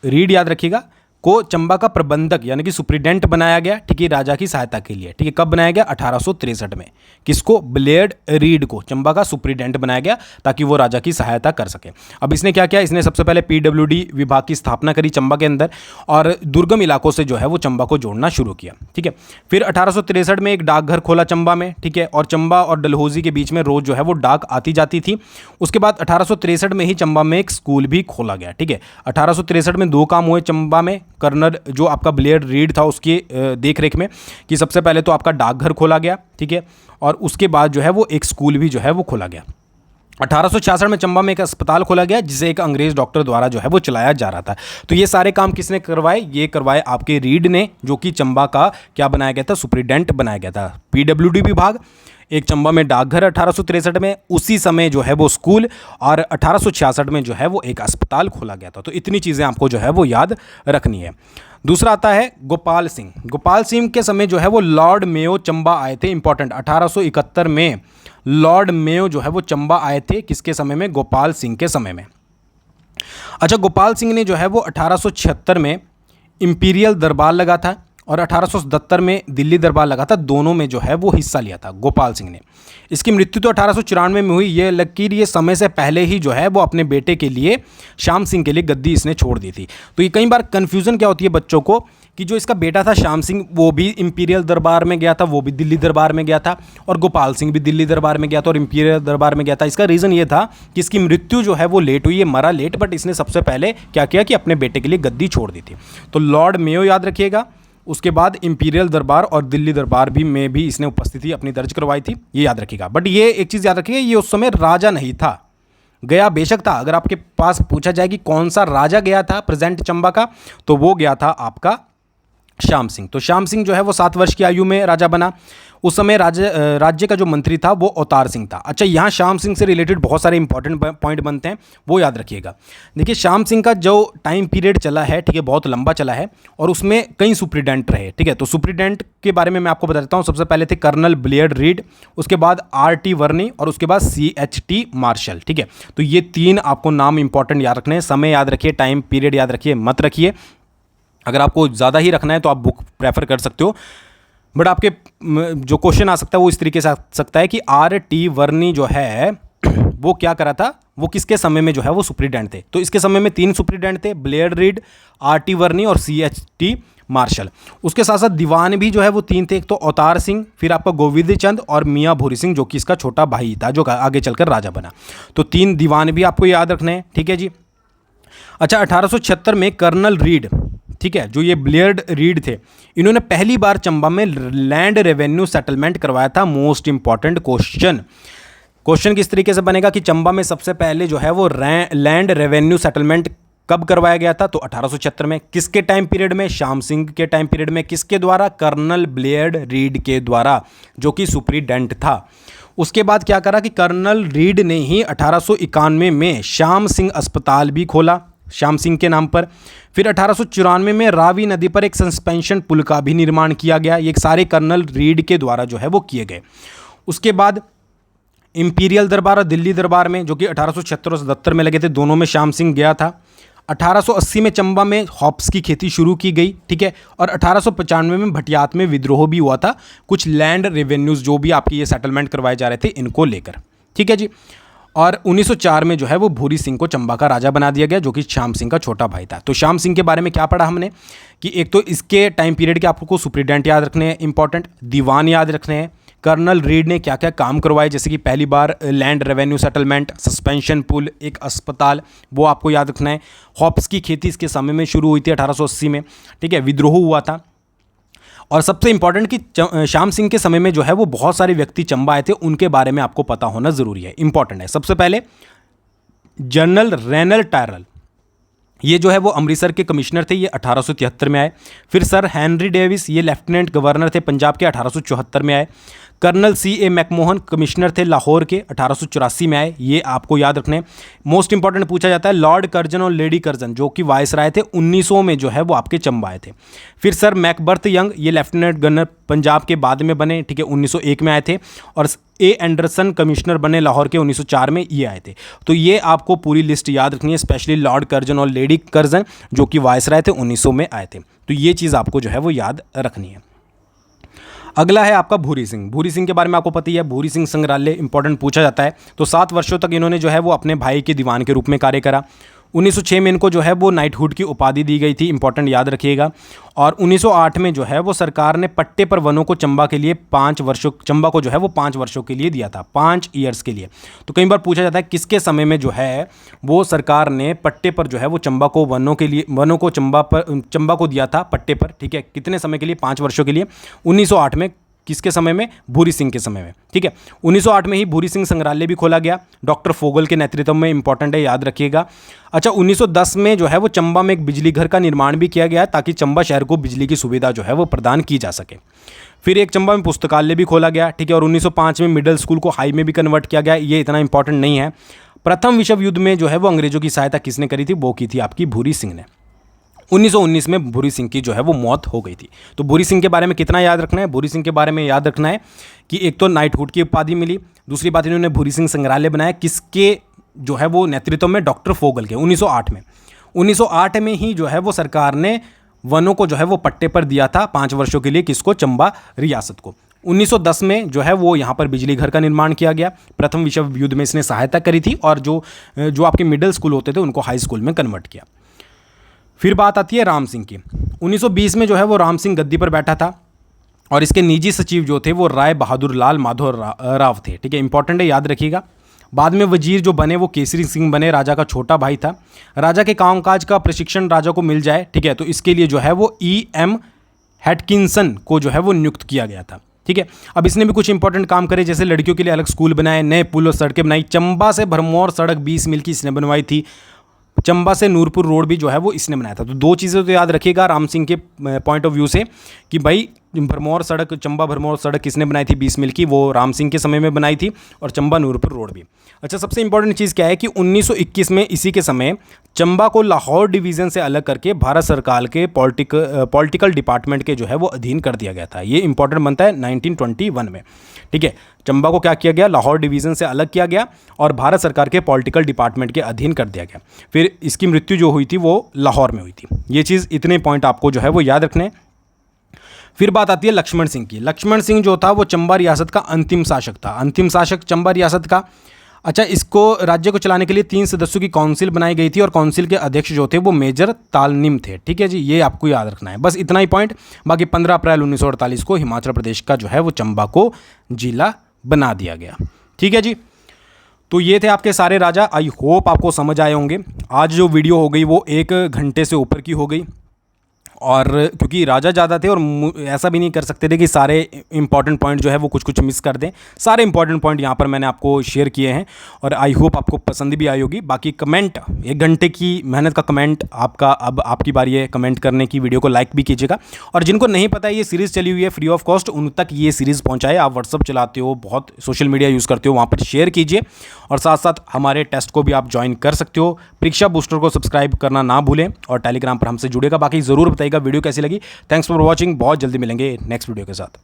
रीड याद रखिएगा, को चंबा का प्रबंधक यानी कि सुप्रीडेंट बनाया गया। ठीक है, राजा की सहायता के लिए। ठीक है, कब बनाया गया, 1863 में। किसको, ब्लेयर्ड रीड को चंबा का सुप्रीडेंट बनाया गया, ताकि वो राजा की सहायता कर सके। अब इसने क्या किया, इसने सबसे पहले PWD विभाग की स्थापना करी चंबा के अंदर, और दुर्गम इलाकों से जो है वो चंबा को जोड़ना शुरू किया। ठीक है, फिर 1863 में एक डाकघर खोला चंबा में। ठीक है, और चंबा और डलहौजी के बीच में रोज जो है वो डाक आती जाती थी। उसके बाद 1863 में ही चंबा में एक स्कूल भी खोला गया। ठीक है, 1863 में 2 काम हुए चंबा में, कर्नल जो आपका ब्लेयर्ड रीड था उसके देख रेख में, कि सबसे पहले तो आपका डाकघर खोला गया। ठीक है, और उसके बाद जो है वो एक स्कूल भी जो है वो खोला गया। 1866 में चंबा में एक अस्पताल खोला गया जिसे एक अंग्रेज डॉक्टर द्वारा जो है वो चलाया जा रहा था। तो ये सारे काम किसने करवाए? ये करवाए आपके रीड ने, जो कि चंबा का क्या बनाया गया था? सुप्रीडेंट बनाया गया था। पीडब्ल्यूडी विभाग, एक चंबा में डाकघर 1863 में, उसी समय जो है वो स्कूल, और 1866 में जो है वो एक अस्पताल खोला गया था। तो इतनी चीज़ें आपको जो है वो याद रखनी है। दूसरा आता है गोपाल सिंह। गोपाल सिंह के समय जो है वो लॉर्ड मेयो चंबा आए थे। इंपॉर्टेंट, 1871 में लॉर्ड मेयो जो है वो चंबा आए थे। किसके समय में? गोपाल सिंह के समय में। अच्छा, गोपाल सिंह ने जो है वो 1876 में इंपीरियल दरबार लगा था और 1877 में दिल्ली दरबार लगा था। दोनों में जो है वो हिस्सा लिया था गोपाल सिंह ने। इसकी मृत्यु तो 1894 में हुई। ये लकीर ये समय से पहले ही जो है वो अपने बेटे के लिए, श्याम सिंह के लिए गद्दी इसने छोड़ दी थी। तो ये कई बार कन्फ्यूज़न क्या होती है बच्चों को कि जो इसका बेटा था श्याम सिंह, वो भी इंपीरियल दरबार में गया था, वो भी दिल्ली दरबार में गया था, और गोपाल सिंह भी दिल्ली दरबार में गया था और इंपीरियल दरबार में गया था। इसका रीज़न ये था कि इसकी मृत्यु जो है वो लेट हुई है, मरा लेट, बट इसने सबसे पहले क्या किया कि अपने बेटे के लिए गद्दी छोड़ दी थी। तो लॉर्ड मेयो याद रखिएगा, उसके बाद इंपीरियल दरबार और दिल्ली दरबार भी में भी इसने उपस्थिति अपनी दर्ज करवाई थी, ये याद रखिएगा। बट ये एक चीज़ याद रखिएगा, ये उस समय राजा नहीं था, गया बेशक था। अगर आपके पास पूछा जाए कि कौन सा राजा गया था प्रेजेंट चंबा का, तो वो गया था आपका श्याम सिंह। तो श्याम सिंह जो है वो 7 वर्ष की आयु में राजा बना। उस समय राज्य का जो मंत्री था वो अवतार सिंह था। अच्छा, यहाँ श्याम सिंह से रिलेटेड बहुत सारे इंपॉर्टेंट पॉइंट बनते हैं, वो याद रखिएगा। देखिए, श्याम सिंह का जो टाइम पीरियड चला है, ठीक है, बहुत लंबा चला है और उसमें कई सुप्रीडेंट रहे, ठीक है। तो सुप्रीडेंट के बारे में मैं आपको बता देता हूँ। सबसे पहले थे कर्नल ब्लेयर्ड रीड, उसके बाद R.T. वर्नी और उसके बाद C.H.T. मार्शल, ठीक है। तो ये 3 आपको नाम इंपॉर्टेंट याद रखने हैं। समय याद रखिए, टाइम पीरियड याद रखिए, मत रखिए। अगर आपको ज़्यादा ही रखना है तो आप बुक प्रेफर कर सकते हो, बट आपके जो क्वेश्चन आ सकता है वो इस तरीके से आ सकता है कि R.T. वर्नी जो है वो क्या करा था, वो किसके समय में जो है वो सुप्रीडेंट थे। तो इसके समय में 3 सुप्रीडेंट थे, ब्लेयर्ड रीड, R.T. वर्नी और C.H.T. मार्शल। उसके साथ साथ दीवान भी जो है वो 3 थे, एक तो अवतार सिंह, फिर आपका गोविंद चंद और मियाँ भूरी सिंह, जो कि इसका छोटा भाई था जो आगे चलकर राजा बना। तो 3 दीवान भी आपको याद रखने हैं, ठीक है जी। अच्छा, 1876 में कर्नल रीड, ठीक है, जो ये ब्लेयर्ड रीड थे, इन्होंने पहली बार चंबा में लैंड रेवेन्यू सेटलमेंट करवाया था। मोस्ट इंपॉर्टेंट क्वेश्चन किस तरीके से बनेगा कि चंबा में सबसे पहले जो है वो लैंड रेवेन्यू सेटलमेंट कब करवाया गया था? तो 1876 में। किसके टाइम पीरियड में? श्याम सिंह के टाइम पीरियड में। किसके द्वारा? कर्नल ब्लेयर्ड रीड के द्वारा, जो कि सुप्रीडेंट था। उसके बाद क्या करा कि कर्नल रीड ने ही 1891 में श्याम सिंह अस्पताल भी खोला श्याम सिंह के नाम पर। फिर 1894 में रावी नदी पर एक सस्पेंशन पुल का भी निर्माण किया गया। ये सारे कर्नल रीड के द्वारा जो है वो किए गए। उसके बाद इंपीरियल दरबार और दिल्ली दरबार में, जो कि 1876 और 77 में लगे थे, दोनों में श्याम सिंह गया था। 1880 में चंबा में हॉप्स की खेती शुरू की गई, ठीक है। और 1895 में भटियात में विद्रोह भी हुआ था, कुछ लैंड रेवेन्यूज़ जो भी आपके ये सेटलमेंट करवाए जा रहे थे इनको लेकर, ठीक है जी। और 1904 में जो है वो भूरी सिंह को चंबा का राजा बना दिया गया, जो कि श्याम सिंह का छोटा भाई था। तो श्याम सिंह के बारे में क्या पढ़ा हमने कि एक तो इसके टाइम पीरियड के आपको सुप्रीडेंट याद रखने हैं, इंपॉर्टेंट, दीवान याद रखने हैं, कर्नल रीड ने क्या क्या काम करवाए, जैसे कि पहली बार लैंड रेवेन्यू सेटलमेंट, सस्पेंशन पुल, एक अस्पताल, वो आपको याद रखना है। हॉप्स की खेती इसके समय में शुरू हुई थी 1880 में, ठीक है, विद्रोह हुआ था। और सबसे इंपॉर्टेंट कि श्याम सिंह के समय में जो है वो बहुत सारे व्यक्ति चंबा आए थे, उनके बारे में आपको पता होना ज़रूरी है, इंपॉर्टेंट है। सबसे पहले जनरल रेनल टायरल, ये जो है वो अमृतसर के कमिश्नर थे, ये 1873 में आए। फिर सर हेनरी डेविस, ये लेफ्टिनेंट गवर्नर थे पंजाब के, 1874 में आए। Colonel C.A. मैकमोहन कमिश्नर थे लाहौर के, 1884 में आए, ये आपको याद रखने। मोस्ट इंपॉर्टेंट पूछा जाता है लॉर्ड कर्जन और लेडी कर्जन, जो कि वायसराय थे, 1900 में जो है वो आपके चंबा आए थे। फिर सर मैकबर्थ यंग, ये लेफ्टिनेंट गवर्नर पंजाब के बाद में बने, ठीक है, 1901 में आए थे। और A. एंडरसन कमिश्नर बने लाहौर के, 1904 में ये आए थे। तो ये आपको पूरी लिस्ट याद रखनी है, स्पेशली लॉर्ड कर्जन और लेडी कर्जन जो कि वायसराय थे, 1900 में आए थे। तो ये चीज़ आपको जो है वो याद रखनी है। अगला है आपका भूरी सिंह। भूरी सिंह के बारे में आपको पता ही है, भूरी सिंह संग्रहालय इंपॉर्टेंट पूछा जाता है। तो 7 वर्षों तक इन्होंने जो है वो अपने भाई के दीवान के रूप में कार्य करा। 1906 में इनको जो है वो नाइटहुड की उपाधि दी गई थी, इंपॉर्टेंट याद रखिएगा। और 1908 में जो है वो सरकार ने पट्टे पर वनों को चंबा के लिए 5 वर्षों, चंबा को जो है वो 5 वर्षों के लिए दिया था, 5 ईयर्स के लिए। तो कई बार पूछा जाता है किसके समय में जो है वो सरकार ने पट्टे पर जो है वो चंबा को वनों के लिए, वनों को चंबा को दिया था पट्टे पर, ठीक है, कितने समय के लिए? 5 वर्षों के लिए। 1908 में किसके समय में? भूरी सिंह के समय में, ठीक है। 1908 में ही भूरी सिंह संग्रहालय भी खोला गया, डॉक्टर फोगल के नेतृत्व में, इंपॉर्टेंट है, याद रखिएगा। अच्छा, 1910 में जो है वो चंबा में एक बिजली घर का निर्माण भी किया गया ताकि चंबा शहर को बिजली की सुविधा जो है वो प्रदान की जा सके। फिर एक चंबा में पुस्तकालय भी खोला गया, ठीक है। और 1905 में मिडिल स्कूल को हाई में भी कन्वर्ट किया गया, ये इतना इंपॉर्टेंट नहीं है। प्रथम विश्व युद्ध में जो है वो अंग्रेजों की सहायता किसने करी थी? वो की थी आपकी भूरी सिंह ने। 1919 में भूरी सिंह की जो है वो मौत हो गई थी। तो भूरी सिंह के बारे में कितना याद रखना है? भूरी सिंह के बारे में याद रखना है कि एक तो नाइटहुड की उपाधि मिली, दूसरी बात इन्होंने भूरी सिंह संग्रहालय बनाया, किसके जो है वो नेतृत्व में? डॉक्टर फोगल के, 1908 में। 1908 में ही जो है वो सरकार ने वनों को जो है वो पट्टे पर दिया था 5 वर्षों के लिए, किसको? चंबा रियासत को। 1910 में जो है वो यहाँ पर बिजली घर का निर्माण किया गया, प्रथम विश्व युद्ध में इसने सहायता करी थी, और जो आपके मिडिल स्कूल होते थे उनको हाई स्कूल में कन्वर्ट किया। फिर बात आती है राम सिंह की। 1920 में जो है वो राम सिंह गद्दी पर बैठा था और इसके निजी सचिव जो थे वो राय बहादुर लाल माधव राव थे, ठीक है, इंपॉर्टेंट है, याद रखिएगा। बाद में वजीर जो बने वो केसरी सिंह बने, राजा का छोटा भाई था। राजा के कामकाज का प्रशिक्षण राजा को मिल जाए, ठीक है, तो इसके लिए जो है वो E.M. हैटकिंसन को जो है वो नियुक्त किया गया था, ठीक है। अब इसने भी कुछ इंपॉर्टेंट काम करे, जैसे लड़कियों के लिए अलग स्कूल बनाए, नए पुल और सड़कें बनाई। चंबा से भरमौर सड़क 20 मील की इसने बनवाई थी। चंबा से नूरपुर रोड भी जो है वो इसने बनाया था। तो 2 चीज़ें तो याद रखिएगा राम सिंह के पॉइंट ऑफ व्यू से कि भाई भरमौर सड़क, चंबा भरमौर सड़क किसने बनाई थी 20 मील की? वो राम सिंह के समय में बनाई थी, और चंबा नूरपुर रोड भी। अच्छा, सबसे इंपॉर्टेंट चीज़ क्या है कि 1921 में इसी के समय चंबा को लाहौर डिवीज़न से अलग करके भारत सरकार के पॉलिटिकल डिपार्टमेंट के जो है वो अधीन कर दिया गया था। ये इंपॉर्टेंट बनता है 1921 में, ठीक है। चंबा को क्या किया गया? लाहौर डिवीज़न से अलग किया गया और भारत सरकार के पॉलिटिकल डिपार्टमेंट के अधीन कर दिया गया। फिर इसकी मृत्यु जो हुई थी वो लाहौर में हुई थी। ये चीज़, इतने पॉइंट आपको जो है वो याद रखने हैं। फिर बात आती है लक्ष्मण सिंह की। लक्ष्मण सिंह जो था वो चंबा रियासत का अंतिम शासक था, अंतिम शासक चंबा रियासत का। अच्छा, इसको राज्य को चलाने के लिए 3 सदस्यों की काउंसिल बनाई गई थी और काउंसिल के अध्यक्ष जो थे वो मेजर तालनिम थे, ठीक है जी। ये आपको याद रखना है, बस इतना ही पॉइंट। बाकी 15 अप्रैल 1948 को हिमाचल प्रदेश का जो है वो चंबा को जिला बना दिया गया, ठीक है जी। तो ये थे आपके सारे राजा। आई होप आपको समझ आए होंगे। आज जो वीडियो हो गई वो 1 घंटे से ऊपर की हो गई, और क्योंकि राजा ज़्यादा थे और ऐसा भी नहीं कर सकते थे कि सारे इंपॉर्टेंट पॉइंट जो है वो कुछ कुछ मिस कर दें। सारे इंपॉर्टेंट पॉइंट यहाँ पर मैंने आपको शेयर किए हैं और आई होप आपको पसंद भी आई होगी। बाकी कमेंट, 1 घंटे की मेहनत का कमेंट आपका, अब आपकी बारी है कमेंट करने की। वीडियो को लाइक भी कीजिएगा, और जिनको नहीं पता है ये सीरीज़ चली हुई है फ्री ऑफ कॉस्ट, उन तक ये सीरीज़ पहुँचाए। आप व्हाट्सअप चलाते हो, बहुत सोशल मीडिया यूज़ करते हो, वहाँ पर शेयर कीजिए, और साथ साथ हमारे टेस्ट को भी आप ज्वाइन कर सकते हो। परीक्षा बूस्टर को सब्सक्राइब करना ना भूलें, और टेलीग्राम पर हमसे जुड़ेगा। बाकी ज़रूर बताइएगा वीडियो कैसी लगी। Thanks for watching. बहुत जल्दी मिलेंगे नेक्स्ट वीडियो के साथ।